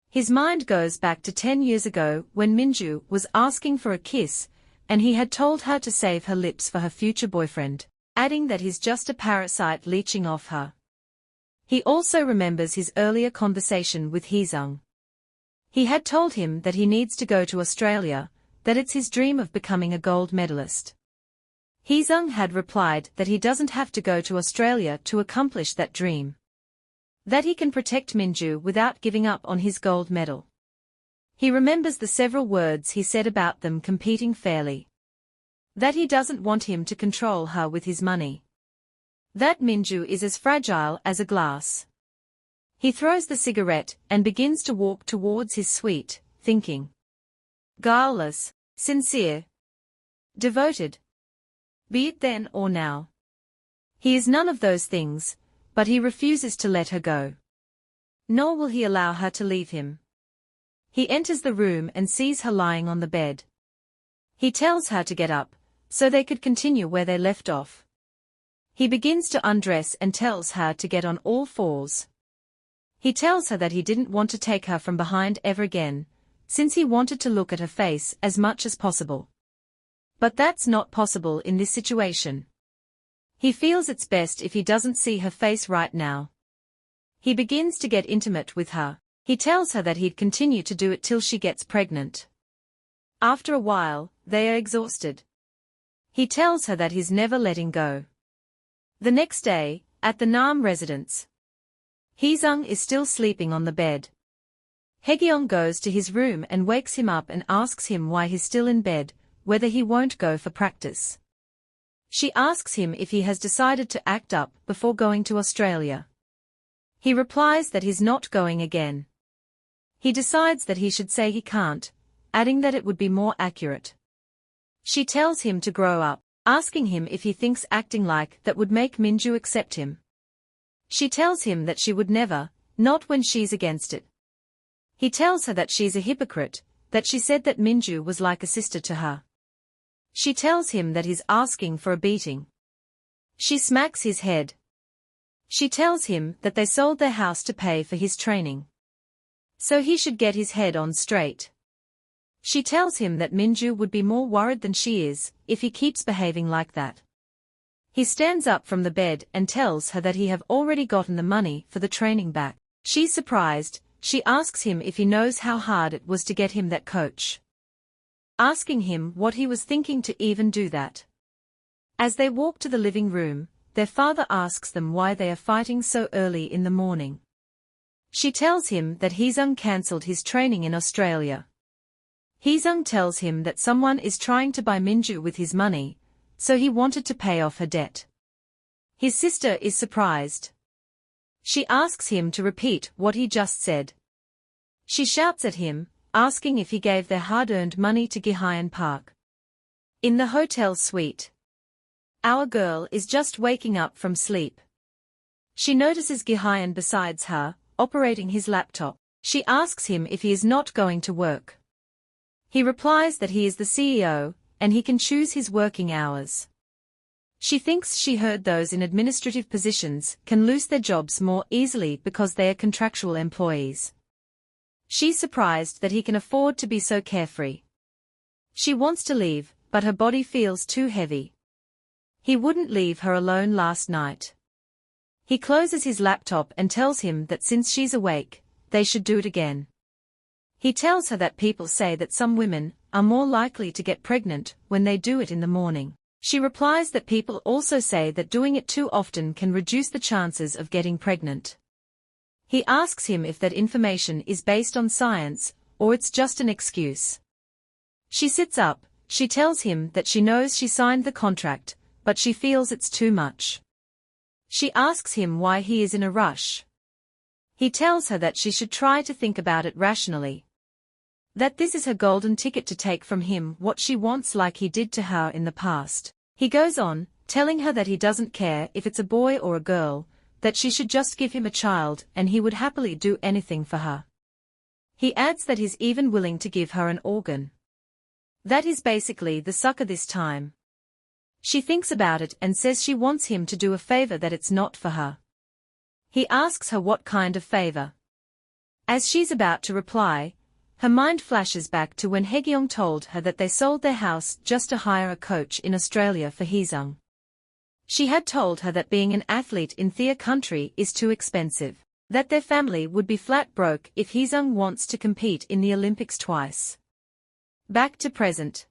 His mind goes back to 10 years ago when Minju was asking for a kiss, and he had told her to save her lips for her future boyfriend, adding that he's just a parasite leeching off her. He also remembers his earlier conversation with Heung. He had told him that he needs to go to Australia, that it's his dream of becoming a gold medalist. Heung had replied that he doesn't have to go to Australia to accomplish that dream. That he can protect Minju without giving up on his gold medal. He remembers the several words he said about them competing fairly. That he doesn't want him to control her with his money. That Minju is as fragile as a glass. He throws the cigarette and begins to walk towards his suite, thinking. Guileless, sincere, devoted. Be it then or now. He is none of those things, but he refuses to let her go. Nor will he allow her to leave him. He enters the room and sees her lying on the bed. He tells her to get up, so they could continue where they left off. He begins to undress and tells her to get on all fours. He tells her that he didn't want to take her from behind ever again, since he wanted to look at her face as much as possible. But that's not possible in this situation. He feels it's best if he doesn't see her face right now. He begins to get intimate with her. He tells her that he'd continue to do it till she gets pregnant. After a while, they are exhausted. He tells her that he's never letting go. The next day, at the Nam residence, Heung is still sleeping on the bed. Haegyeong goes to his room and wakes him up and asks him why he's still in bed, whether he won't go for practice. She asks him if he has decided to act up before going to Australia. He replies that he's not going again. He decides that he should say he can't, adding that it would be more accurate. She tells him to grow up, asking him if he thinks acting like that would make Minju accept him. She tells him that she would never, not when she's against it. He tells her that she's a hypocrite, that she said that Minju was like a sister to her. She tells him that he's asking for a beating. She smacks his head. She tells him that they sold their house to pay for his training. So he should get his head on straight. She tells him that Minju would be more worried than she is, if he keeps behaving like that. He stands up from the bed and tells her that he have already gotten the money for the training back. She's surprised. She asks him if he knows how hard it was to get him that coach. Asking him what he was thinking to even do that. As they walk to the living room, their father asks them why they are fighting so early in the morning. She tells him that Heung cancelled his training in Australia. Heung tells him that someone is trying to buy Minju with his money, so he wanted to pay off her debt. His sister is surprised. She asks him to repeat what he just said. She shouts at him, asking if he gave their hard-earned money to Gihyeon Park. In the hotel suite. Our girl is just waking up from sleep. She notices Gihyeon besides her, operating his laptop. She asks him if he is not going to work. He replies that he is the CEO, and he can choose his working hours. She thinks she heard those in administrative positions can lose their jobs more easily because they are contractual employees. She's surprised that he can afford to be so carefree. She wants to leave, but her body feels too heavy. He wouldn't leave her alone last night. He closes his laptop and tells him that since she's awake, they should do it again. He tells her that people say that some women are more likely to get pregnant when they do it in the morning. She replies that people also say that doing it too often can reduce the chances of getting pregnant. He asks him if that information is based on science, or it's just an excuse. She sits up, she tells him that she knows she signed the contract, but she feels it's too much. She asks him why he is in a rush. He tells her that she should try to think about it rationally. That this is her golden ticket to take from him what she wants like he did to her in the past. He goes on, telling her that he doesn't care if it's a boy or a girl, that she should just give him a child and he would happily do anything for her. He adds that he's even willing to give her an organ. That is basically the sucker this time. She thinks about it and says she wants him to do a favor that it's not for her. He asks her what kind of favor. As she's about to reply, her mind flashes back to when Haegyeong told her that they sold their house just to hire a coach in Australia for Heesung. She had told her that being an athlete in their country is too expensive, that their family would be flat broke if Heesung wants to compete in the Olympics twice. Back to present.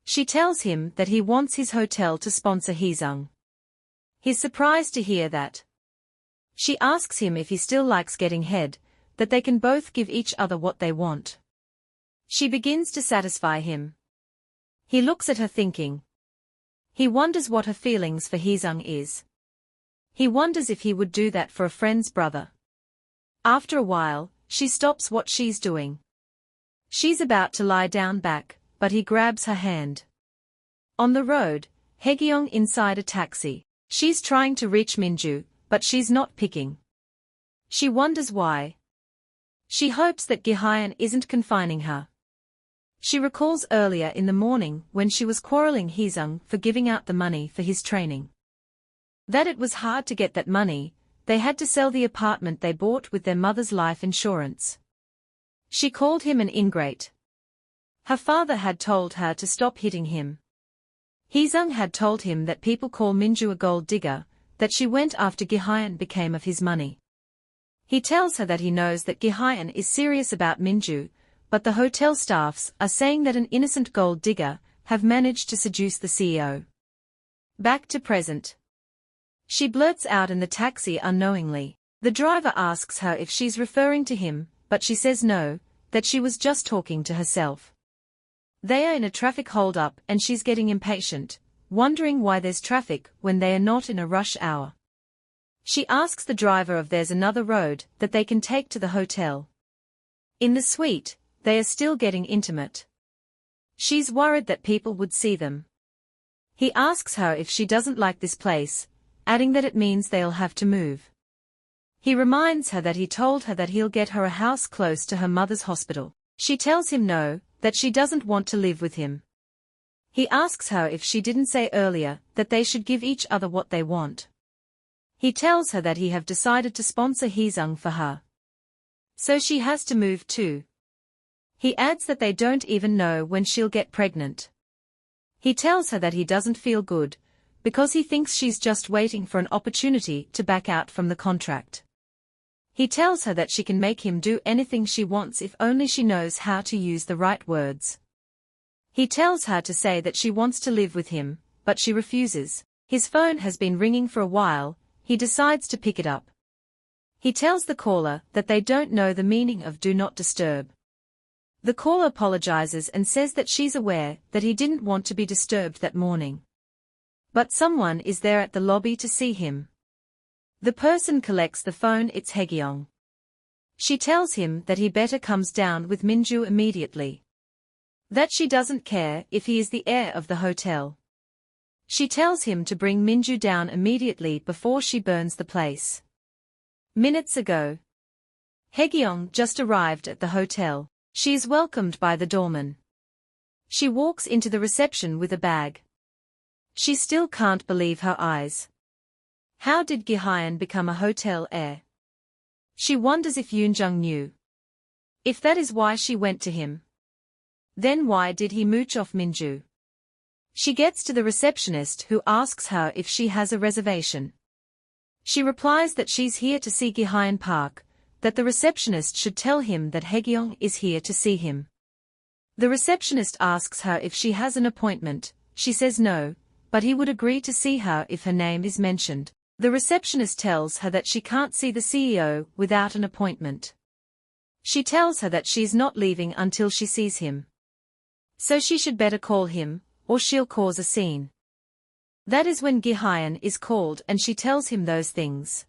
She tells him that he wants his hotel to sponsor Heesung. He's surprised to hear that. She asks him if he still likes getting head, that they can both give each other what they want. She begins to satisfy him. He looks at her thinking. He wonders what her feelings for Heesung is. He wonders if he would do that for a friend's brother. After a while, she stops what she's doing. She's about to lie down back, but he grabs her hand. On the road, Haegyeong inside a taxi. She's trying to reach Minju, but she's not picking. She wonders why. She hopes that Gihyeon isn't confining her. She recalls earlier in the morning when she was quarreling Heesung for giving out the money for his training. That it was hard to get that money, they had to sell the apartment they bought with their mother's life insurance. She called him an ingrate. Her father had told her to stop hitting him. Heesung had told him that people call Minju a gold digger, that she went after Gihyeon became of his money. He tells her that he knows that Gihyeon is serious about Minju, but the hotel staffs are saying that an innocent gold digger have managed to seduce the CEO. Back to present. She blurts out in the taxi unknowingly. The driver asks her if she's referring to him, but she says no, that she was just talking to herself. They are in a traffic hold-up and she's getting impatient, wondering why there's traffic when they are not in a rush hour. She asks the driver if there's another road that they can take to the hotel. In the suite, they are still getting intimate. She's worried that people would see them. He asks her if she doesn't like this place, adding that it means they'll have to move. He reminds her that he told her that he'll get her a house close to her mother's hospital. She tells him no, that she doesn't want to live with him. He asks her if she didn't say earlier that they should give each other what they want. He tells her that he have decided to sponsor Heesung for her. So she has to move too. He adds that they don't even know when she'll get pregnant. He tells her that he doesn't feel good, because he thinks she's just waiting for an opportunity to back out from the contract. He tells her that she can make him do anything she wants if only she knows how to use the right words. He tells her to say that she wants to live with him, but she refuses. His phone has been ringing for a while. He decides to pick it up. He tells the caller that they don't know the meaning of do not disturb. The caller apologizes and says that she's aware that he didn't want to be disturbed that morning. But someone is there at the lobby to see him. The person collects the phone. It's Haegyeong. She tells him that he better comes down with Minju immediately. That she doesn't care if he is the heir of the hotel. She tells him to bring Minju down immediately before she burns the place. Minutes ago, Haegyeong just arrived at the hotel. She is welcomed by the doorman. She walks into the reception with a bag. She still can't believe her eyes. How did Gihyeon become a hotel heir? She wonders if Yoonjung knew. If that is why she went to him, then why did he mooch off Minju? She gets to the receptionist, who asks her if she has a reservation. She replies that she's here to see Gihyeon Park, that the receptionist should tell him that Haegyeong is here to see him. The receptionist asks her if she has an appointment. She says no, but he would agree to see her if her name is mentioned. The receptionist tells her that she can't see the CEO without an appointment. She tells her that she's not leaving until she sees him. So she should better call him, or she'll cause a scene. That is when Gihyeon is called and she tells him those things.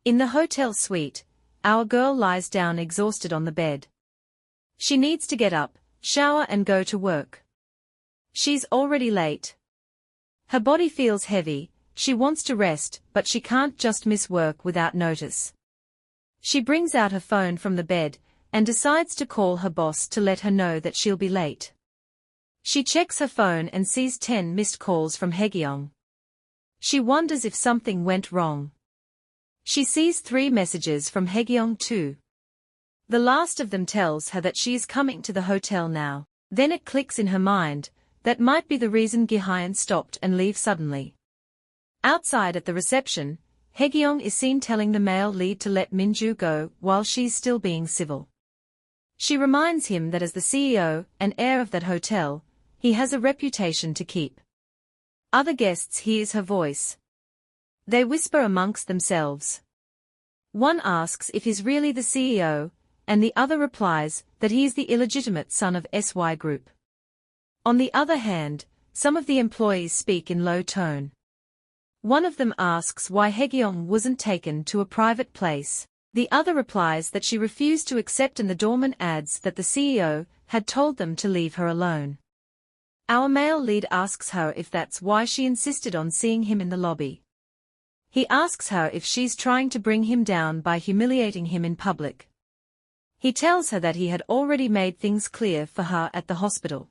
In the hotel suite, our girl lies down exhausted on the bed. She needs to get up, shower and go to work. She's already late. Her body feels heavy, she wants to rest, but she can't just miss work without notice. She brings out her phone from the bed, and decides to call her boss to let her know that she'll be late. She checks her phone and sees 10 missed calls from Haegyeong. She wonders if something went wrong. She sees 3 messages from Haegyeong too. The last of them tells her that she is coming to the hotel now. Then it clicks in her mind, that might be the reason Gihyeon stopped and leave suddenly. Outside at the reception, Haegyeong is seen telling the male lead to let Minju go while she's still being civil. She reminds him that as the CEO and heir of that hotel, he has a reputation to keep. Other guests hears her voice. They whisper amongst themselves. One asks if he's really the CEO, and the other replies that he is the illegitimate son of SY Group. On the other hand, some of the employees speak in low tone. One of them asks why Haegyeong wasn't taken to a private place. The other replies that she refused to accept, and the doorman adds that the CEO had told them to leave her alone. Our male lead asks her if that's why she insisted on seeing him in the lobby. He asks her if she's trying to bring him down by humiliating him in public. He tells her that he had already made things clear for her at the hospital.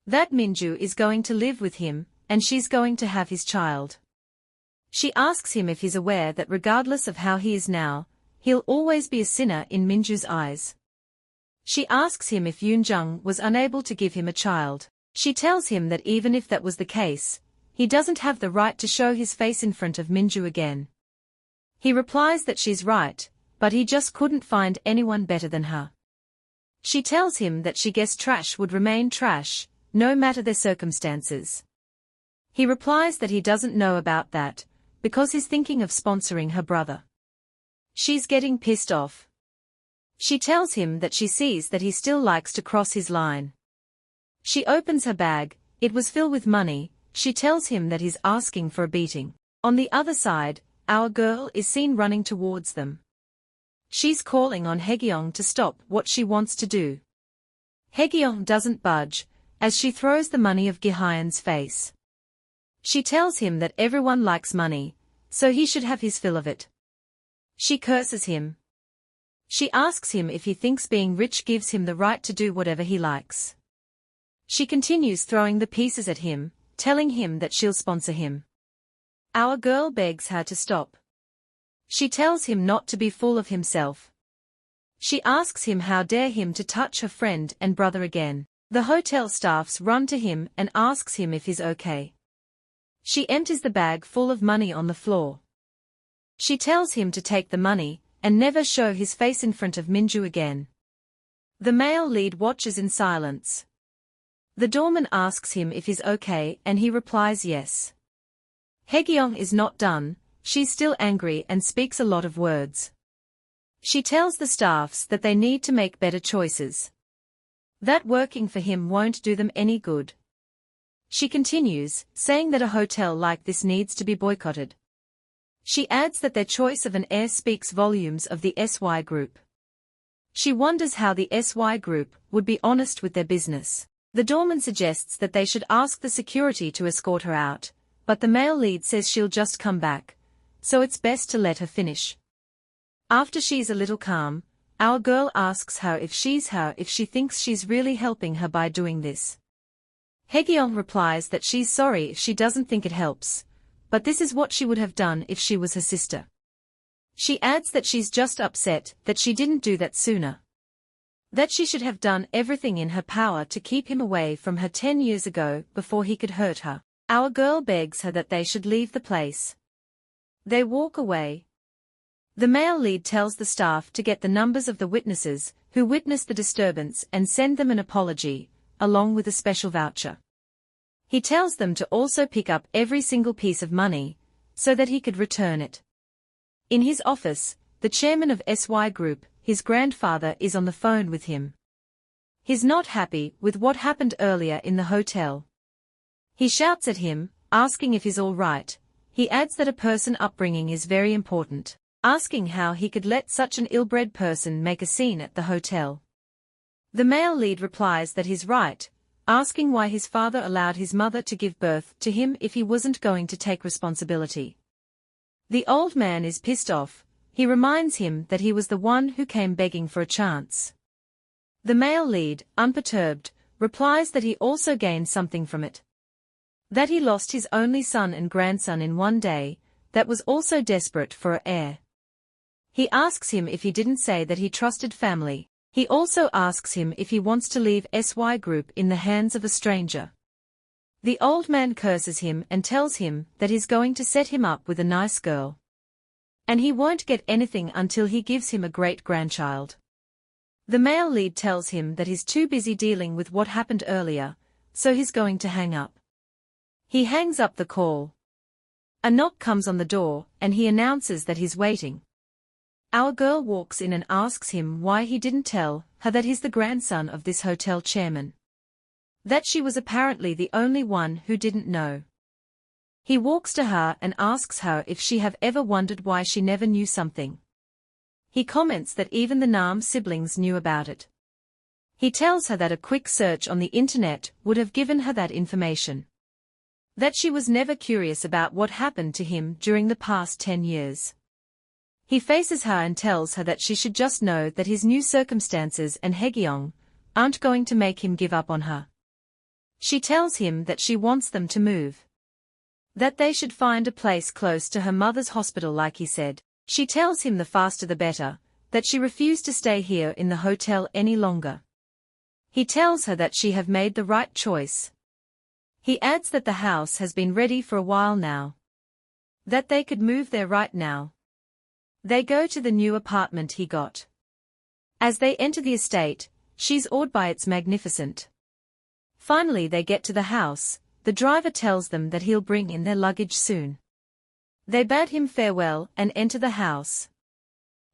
That Minju is going to live with him, and she's going to have his child. She asks him if he's aware that regardless of how he is now, he'll always be a sinner in Minju's eyes. She asks him if Yoonjung was unable to give him a child. She tells him that even if that was the case, he doesn't have the right to show his face in front of Minju again. He replies that she's right, but he just couldn't find anyone better than her. She tells him that she guessed trash would remain trash, no matter their circumstances. He replies that he doesn't know about that, because he's thinking of sponsoring her brother. She's getting pissed off. She tells him that she sees that he still likes to cross his line. She opens her bag, it was filled with money. She tells him that he's asking for a beating. On the other side, our girl is seen running towards them. She's calling on Haegyeong to stop what she wants to do. Haegyeong doesn't budge, as she throws the money of Gihyeon's face. She tells him that everyone likes money, so he should have his fill of it. She curses him. She asks him if he thinks being rich gives him the right to do whatever he likes. She continues throwing the pieces at him, telling him that she'll sponsor him. Our girl begs her to stop. She tells him not to be full of himself. She asks him how dare him to touch her friend and brother again. The hotel staffs run to him and asks him if he's okay. She empties the bag full of money on the floor. She tells him to take the money and never show his face in front of Minju again. The male lead watches in silence. The doorman asks him if he's okay and he replies yes. Haegyeong is not done, she's still angry and speaks a lot of words. She tells the staffs that they need to make better choices. That working for him won't do them any good. She continues, saying that a hotel like this needs to be boycotted. She adds that their choice of an heir speaks volumes of the SY Group. She wonders how the SY Group would be honest with their business. The doorman suggests that they should ask the security to escort her out, but the male lead says she'll just come back, so it's best to let her finish. After she's a little calm, our girl asks her if she thinks she's really helping her by doing this. Gihyeon replies that she's sorry if she doesn't think it helps, but this is what she would have done if she was her sister. She adds that she's just upset that she didn't do that sooner. That she should have done everything in her power to keep him away from her 10 years ago before he could hurt her. Our girl begs her that they should leave the place. They walk away. The male lead tells the staff to get the numbers of the witnesses who witnessed the disturbance and send them an apology, along with a special voucher. He tells them to also pick up every single piece of money, so that he could return it. In his office, the chairman of SY Group, his grandfather, is on the phone with him. He's not happy with what happened earlier in the hotel. He shouts at him, asking if he's all right. He adds that a person's upbringing is very important, asking how he could let such an ill-bred person make a scene at the hotel. The male lead replies that he's right, asking why his father allowed his mother to give birth to him if he wasn't going to take responsibility. The old man is pissed off. He reminds him that he was the one who came begging for a chance. The male lead, unperturbed, replies that he also gained something from it. That he lost his only son and grandson in one day, that was also desperate for an heir. He asks him if he didn't say that he trusted family. He also asks him if he wants to leave SY Group in the hands of a stranger. The old man curses him and tells him that he's going to set him up with a nice girl. And he won't get anything until he gives him a great-grandchild. The male lead tells him that he's too busy dealing with what happened earlier, so he's going to hang up. He hangs up the call. A knock comes on the door, and he announces that he's waiting. Our girl walks in and asks him why he didn't tell her that he's the grandson of this hotel chairman. That she was apparently the only one who didn't know. He walks to her and asks her if she have ever wondered why she never knew something. He comments that even the Nam siblings knew about it. He tells her that a quick search on the internet would have given her that information. That she was never curious about what happened to him during the past 10 years. He faces her and tells her that she should just know that his new circumstances and Gihyeon aren't going to make him give up on her. She tells him that she wants them to move. That they should find a place close to her mother's hospital like he said. She tells him the faster the better, that she refused to stay here in the hotel any longer. He tells her that she have made the right choice. He adds that the house has been ready for a while now. That they could move there right now. They go to the new apartment he got. As they enter the estate, she's awed by its magnificent. Finally they get to the house. The driver tells them that he'll bring in their luggage soon. They bid him farewell and enter the house.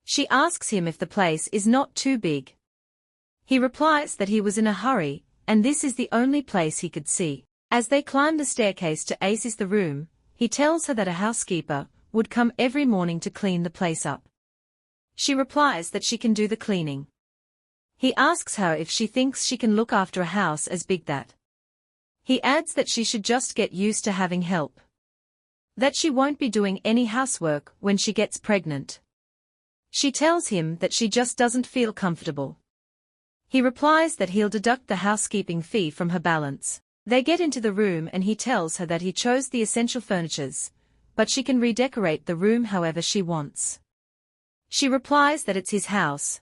She asks him if the place is not too big. He replies that he was in a hurry, and this is the only place he could see. As they climb the staircase to Ace's the room, he tells her that a housekeeper would come every morning to clean the place up. She replies that she can do the cleaning. He asks her if she thinks she can look after a house as big that. He adds that she should just get used to having help. That she won't be doing any housework when she gets pregnant. She tells him that she just doesn't feel comfortable. He replies that he'll deduct the housekeeping fee from her balance. They get into the room and he tells her that he chose the essential furnitures, but she can redecorate the room however she wants. She replies that it's his house.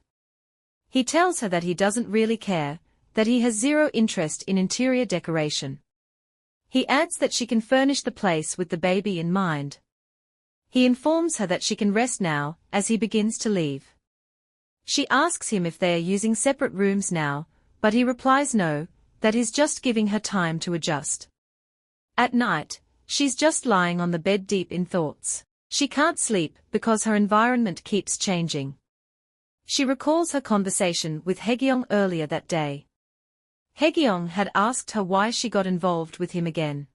He tells her that he doesn't really care, that he has zero interest in interior decoration. He adds that she can furnish the place with the baby in mind. He informs her that she can rest now, as he begins to leave. She asks him if they are using separate rooms now, but he replies no, that he's just giving her time to adjust. At night, she's just lying on the bed deep in thoughts. She can't sleep because her environment keeps changing. She recalls her conversation with Gihyeon earlier that day. Gihyeon had asked her why she got involved with him again.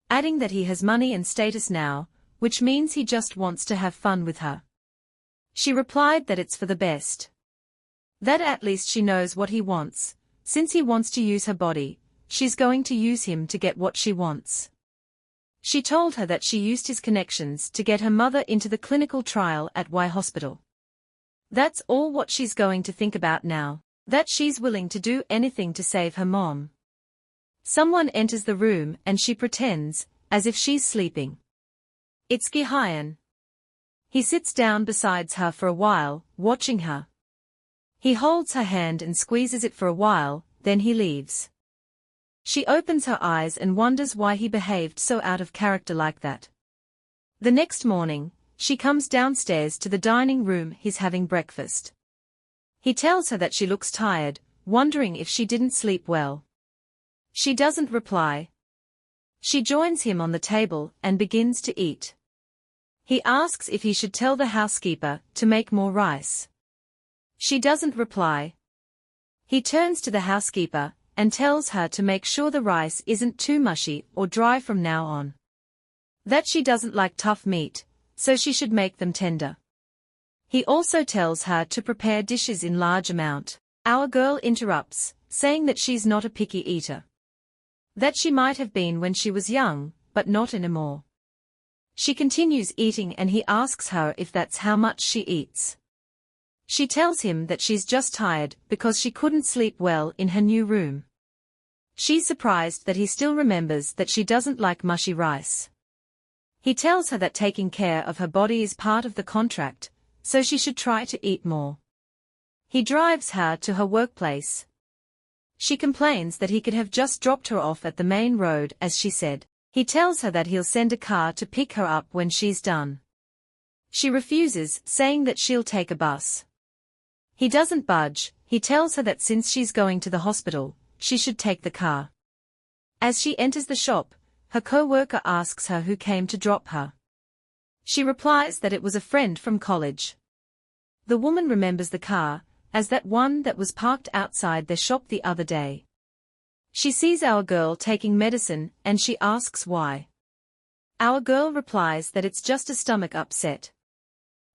Adding that he has money and status now, which means he just wants to have fun with her. She replied that it's for the best. That at least she knows what he wants. Since he wants to use her body, she's going to use him to get what she wants. She told her that she used his connections to get her mother into the clinical trial at Y Hospital. That's all what she's going to think about now, that she's willing to do anything to save her mom. Someone enters the room and she pretends, as if she's sleeping. It's Gihyeon. He sits down beside her for a while, watching her. He holds her hand and squeezes it for a while, then he leaves. She opens her eyes and wonders why he behaved so out of character like that. The next morning, she comes downstairs to the dining room. He's having breakfast. He tells her that she looks tired, wondering if she didn't sleep well. She doesn't reply. She joins him on the table and begins to eat. He asks if he should tell the housekeeper to make more rice. She doesn't reply. He turns to the housekeeper and tells her to make sure the rice isn't too mushy or dry from now on. That she doesn't like tough meat, so she should make them tender. He also tells her to prepare dishes in large amount. Our girl interrupts, saying that she's not a picky eater. That she might have been when she was young, but not anymore. She continues eating and he asks her if that's how much she eats. She tells him that she's just tired because she couldn't sleep well in her new room. She's surprised that he still remembers that she doesn't like mushy rice. He tells her that taking care of her body is part of the contract, so she should try to eat more. He drives her to her workplace. She complains that he could have just dropped her off at the main road as she said. He tells her that he'll send a car to pick her up when she's done. She refuses, saying that she'll take a bus. He doesn't budge. He tells her that since she's going to the hospital, she should take the car. As she enters the shop, her co-worker asks her who came to drop her. She replies that it was a friend from college. The woman remembers the car, as that one that was parked outside their shop the other day. She sees our girl taking medicine and she asks why. Our girl replies that it's just a stomach upset.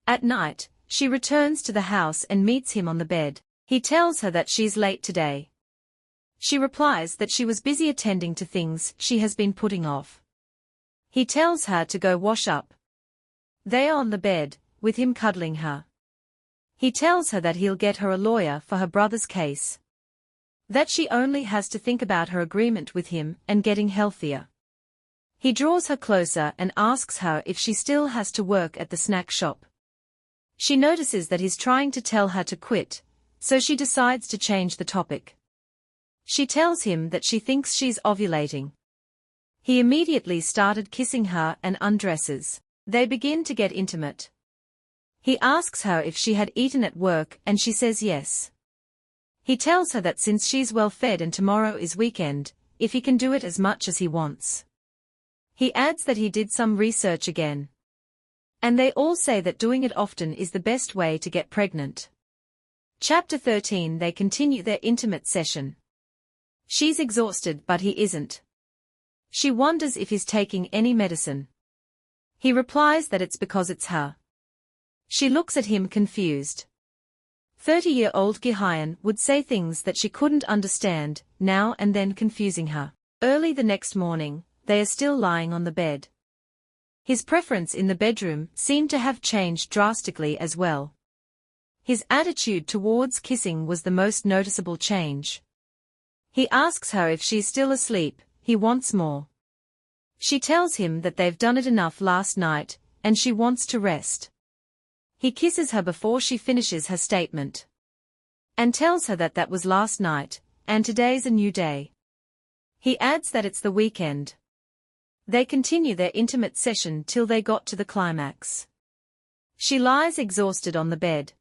At night, she returns to the house and meets him on the bed. He tells her that she's late today. She replies that she was busy attending to things she has been putting off. He tells her to go wash up. They are on the bed, with him cuddling her. He tells her that he'll get her a lawyer for her brother's case. That she only has to think about her agreement with him and getting healthier. He draws her closer and asks her if she still has to work at the snack shop. She notices that he's trying to tell her to quit, so she decides to change the topic. She tells him that she thinks she's ovulating. He immediately started kissing her and undresses. They begin to get intimate. He asks her if she had eaten at work and she says yes. He tells her that since she's well fed and tomorrow is weekend, if he can do it as much as he wants. He adds that he did some research again. And they all say that doing it often is the best way to get pregnant. Chapter 13. They continue their intimate session. She's exhausted but he isn't. She wonders if he's taking any medicine. He replies that it's because it's her. She looks at him confused. 30-year-old Gihyeon would say things that she couldn't understand, now and then confusing her. Early the next morning, they are still lying on the bed. His preference in the bedroom seemed to have changed drastically as well. His attitude towards kissing was the most noticeable change. He asks her if she's still asleep. He wants more. She tells him that they've done it enough last night, and she wants to rest. He kisses her before she finishes her statement. And tells her that that was last night, and today's a new day. He adds that it's the weekend. They continue their intimate session till they got to the climax. She lies exhausted on the bed.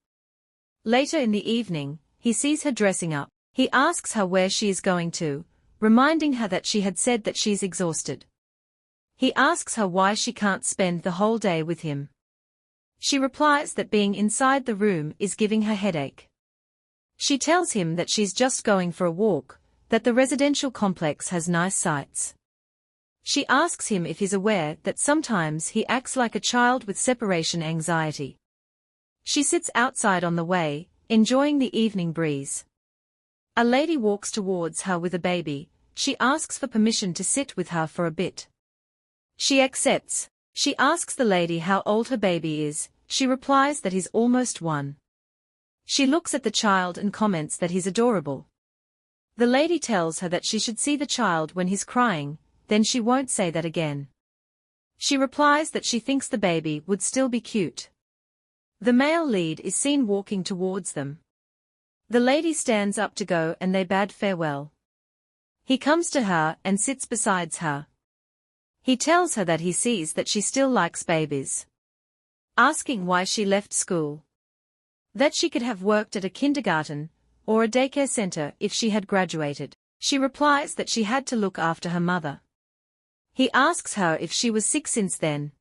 Later in the evening, he sees her dressing up. He asks her where she is going to, reminding her that she had said that she's exhausted. He asks her why she can't spend the whole day with him. She replies that being inside the room is giving her headache. She tells him that she's just going for a walk, that the residential complex has nice sights. She asks him if he's aware that sometimes he acts like a child with separation anxiety. She sits outside on the way, enjoying the evening breeze. A lady walks towards her with a baby. She asks for permission to sit with her for a bit. She accepts. She asks the lady how old her baby is. She replies that he's almost 1. She looks at the child and comments that he's adorable. The lady tells her that she should see the child when he's crying, then she won't say that again. She replies that she thinks the baby would still be cute. The male lead is seen walking towards them. The lady stands up to go and they bid farewell. He comes to her and sits beside her. He tells her that he sees that she still likes babies. Asking why she left school. That she could have worked at a kindergarten or a daycare center if she had graduated. She replies that she had to look after her mother. He asks her if she was sick since then.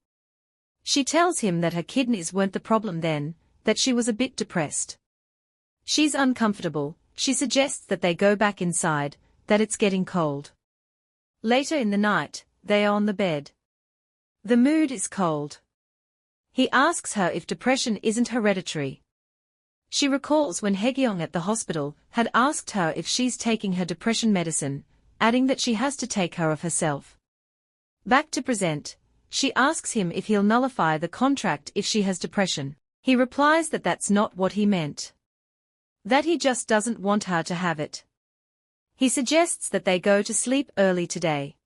She tells him that her kidneys weren't the problem then, that she was a bit depressed. She's uncomfortable. She suggests that they go back inside, that it's getting cold. Later in the night, they are on the bed. The mood is cold. He asks her if depression isn't hereditary. She recalls when Haegyeong at the hospital had asked her if she's taking her depression medicine, adding that she has to take care of herself. Back to present, she asks him if he'll nullify the contract if she has depression. He replies that that's not what he meant. That he just doesn't want her to have it. He suggests that they go to sleep early today.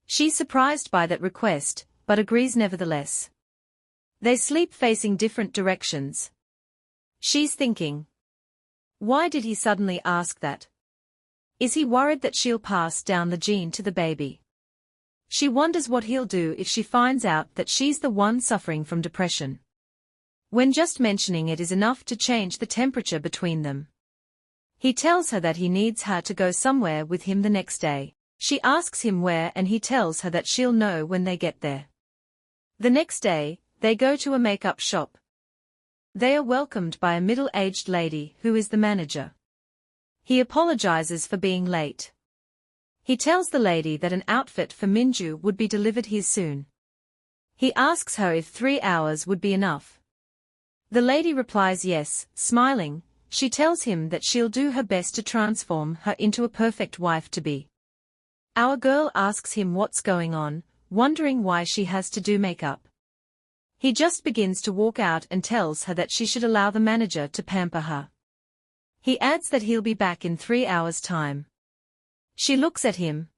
She's surprised by that request, but agrees nevertheless. They sleep facing different directions. She's thinking. Why did he suddenly ask that? Is he worried that she'll pass down the gene to the baby? She wonders what he'll do if she finds out that she's the one suffering from depression. When just mentioning it is enough to change the temperature between them. He tells her that he needs her to go somewhere with him the next day. She asks him where and he tells her that she'll know when they get there. The next day, they go to a makeup shop. They are welcomed by a middle-aged lady who is the manager. He apologizes for being late. He tells the lady that an outfit for Minju would be delivered here soon. He asks her if 3 hours would be enough. The lady replies yes, smiling. She tells him that she'll do her best to transform her into a perfect wife-to-be. Our girl asks him what's going on, wondering why she has to do makeup. He just begins to walk out and tells her that she should allow the manager to pamper her. He adds that he'll be back in 3 hours' time. She looks at him.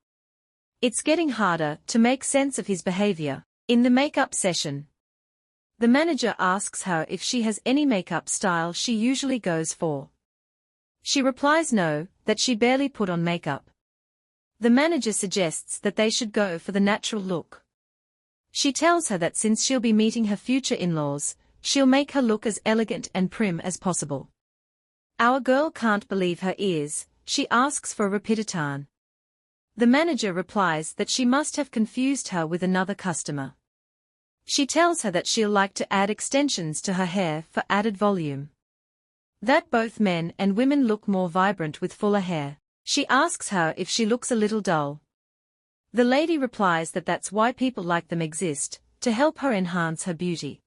It's getting harder to make sense of his behavior. In the makeup session, the manager asks her if she has any makeup style she usually goes for. She replies no, that she barely put on makeup. The manager suggests that they should go for the natural look. She tells her that since she'll be meeting her future in-laws, she'll make her look as elegant and prim as possible. Our girl can't believe her ears. She asks for a repeataan. The manager replies that she must have confused her with another customer. She tells her that she'll like to add extensions to her hair for added volume. That both men and women look more vibrant with fuller hair. She asks her if she looks a little dull. The lady replies that that's why people like them exist, to help her enhance her beauty.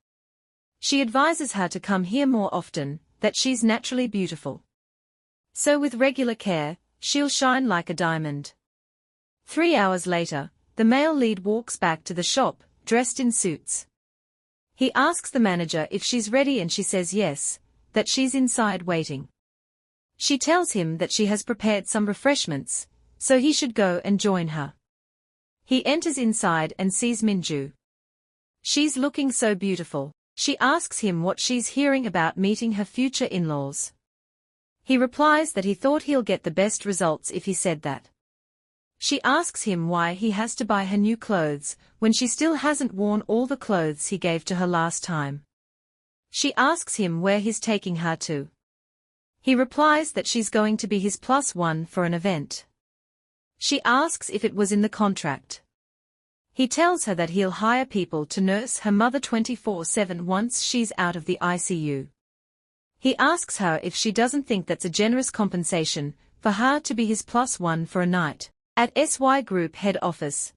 She advises her to come here more often, that she's naturally beautiful. So with regular care, she'll shine like a diamond. 3 hours later, the male lead walks back to the shop, dressed in suits. He asks the manager if she's ready and she says yes, that she's inside waiting. She tells him that she has prepared some refreshments, so he should go and join her. He enters inside and sees Minju. She's looking so beautiful. She asks him what she's hearing about meeting her future in-laws. He replies that he thought he'll get the best results if he said that. She asks him why he has to buy her new clothes, when she still hasn't worn all the clothes he gave to her last time. She asks him where he's taking her to. He replies that she's going to be his +1 for an event. She asks if it was in the contract. He tells her that he'll hire people to nurse her mother 24/7 once she's out of the ICU. He asks her if she doesn't think that's a generous compensation for her to be his +1 for a night at SY Group head office.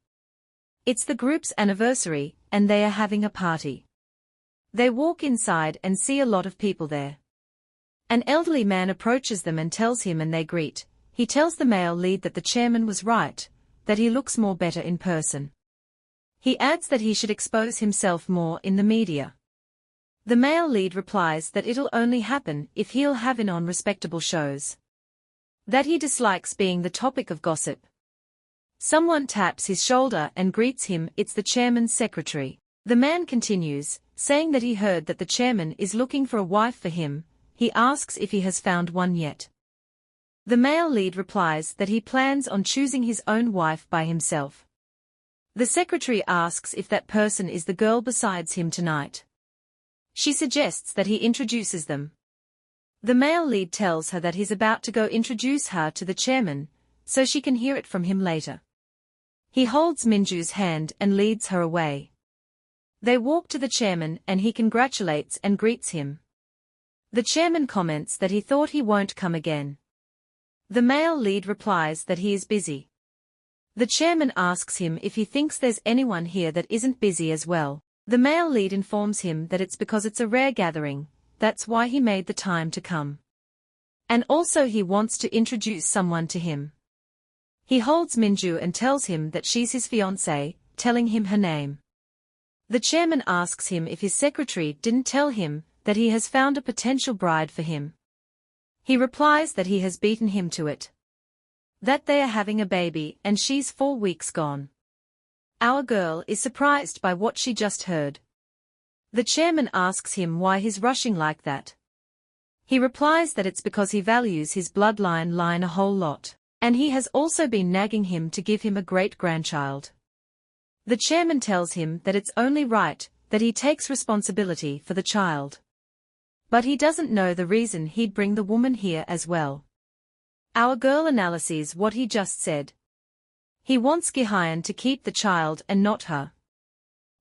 It's the group's anniversary, and they are having a party. They walk inside and see a lot of people there. An elderly man approaches them and tells him and they greet. He tells the male lead that the chairman was right, that he looks more better in person. He adds that he should expose himself more in the media. The male lead replies that it'll only happen if he'll have in on respectable shows. That he dislikes being the topic of gossip. Someone taps his shoulder and greets him. It's the chairman's secretary. The man continues, saying that he heard that the chairman is looking for a wife for him. He asks if he has found one yet. The male lead replies that he plans on choosing his own wife by himself. The secretary asks if that person is the girl besides him tonight. She suggests that he introduces them. The male lead tells her that he's about to go introduce her to the chairman, so she can hear it from him later. He holds Minju's hand and leads her away. They walk to the chairman and he congratulates and greets him. The chairman comments that he thought he won't come again. The male lead replies that he is busy. The chairman asks him if he thinks there's anyone here that isn't busy as well. The male lead informs him that it's because it's a rare gathering, that's why he made the time to come. And also he wants to introduce someone to him. He holds Minju and tells him that she's his fiancée, telling him her name. The chairman asks him if his secretary didn't tell him that he has found a potential bride for him. He replies that he has beaten him to it. That they are having a baby and she's 4 weeks gone. Our girl is surprised by what she just heard. The chairman asks him why he's rushing like that. He replies that it's because he values his bloodline line a whole lot, and he has also been nagging him to give him a great-grandchild. The chairman tells him that it's only right that he takes responsibility for the child. But he doesn't know the reason he'd bring the woman here as well. Our girl analyses what he just said. He wants Gihyeon to keep the child and not her.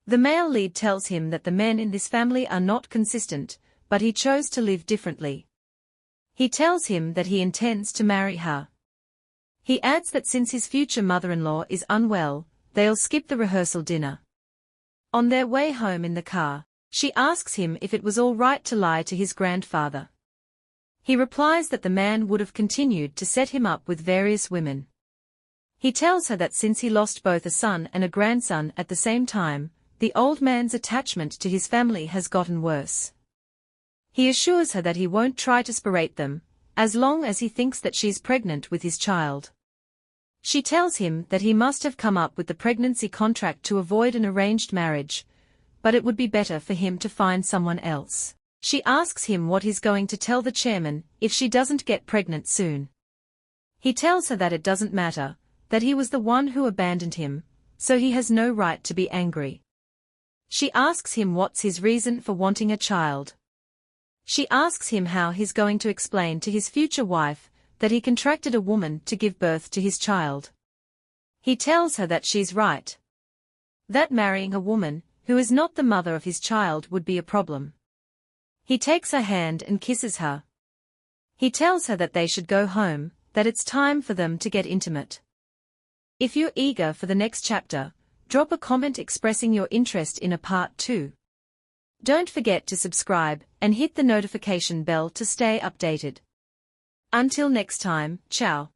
The male lead tells him that the men in this family are not consistent, but he chose to live differently. He tells him that he intends to marry her. He adds that since his future mother-in-law is unwell, they'll skip the rehearsal dinner. On their way home in the car, she asks him if it was all right to lie to his grandfather. He replies that the man would have continued to set him up with various women. He tells her that since he lost both a son and a grandson at the same time, the old man's attachment to his family has gotten worse. He assures her that he won't try to separate them, as long as he thinks that she's pregnant with his child. She tells him that he must have come up with the pregnancy contract to avoid an arranged marriage, but it would be better for him to find someone else. She asks him what he's going to tell the chairman if she doesn't get pregnant soon. He tells her that it doesn't matter, that he was the one who abandoned him, so he has no right to be angry. She asks him what's his reason for wanting a child. She asks him how he's going to explain to his future wife that he contracted a woman to give birth to his child. He tells her that she's right. That marrying a woman who is not the mother of his child would be a problem. He takes her hand and kisses her. He tells her that they should go home, that it's time for them to get intimate. If you're eager for the next chapter, drop a comment expressing your interest in a part 2. Don't forget to subscribe and hit the notification bell to stay updated. Until next time, ciao.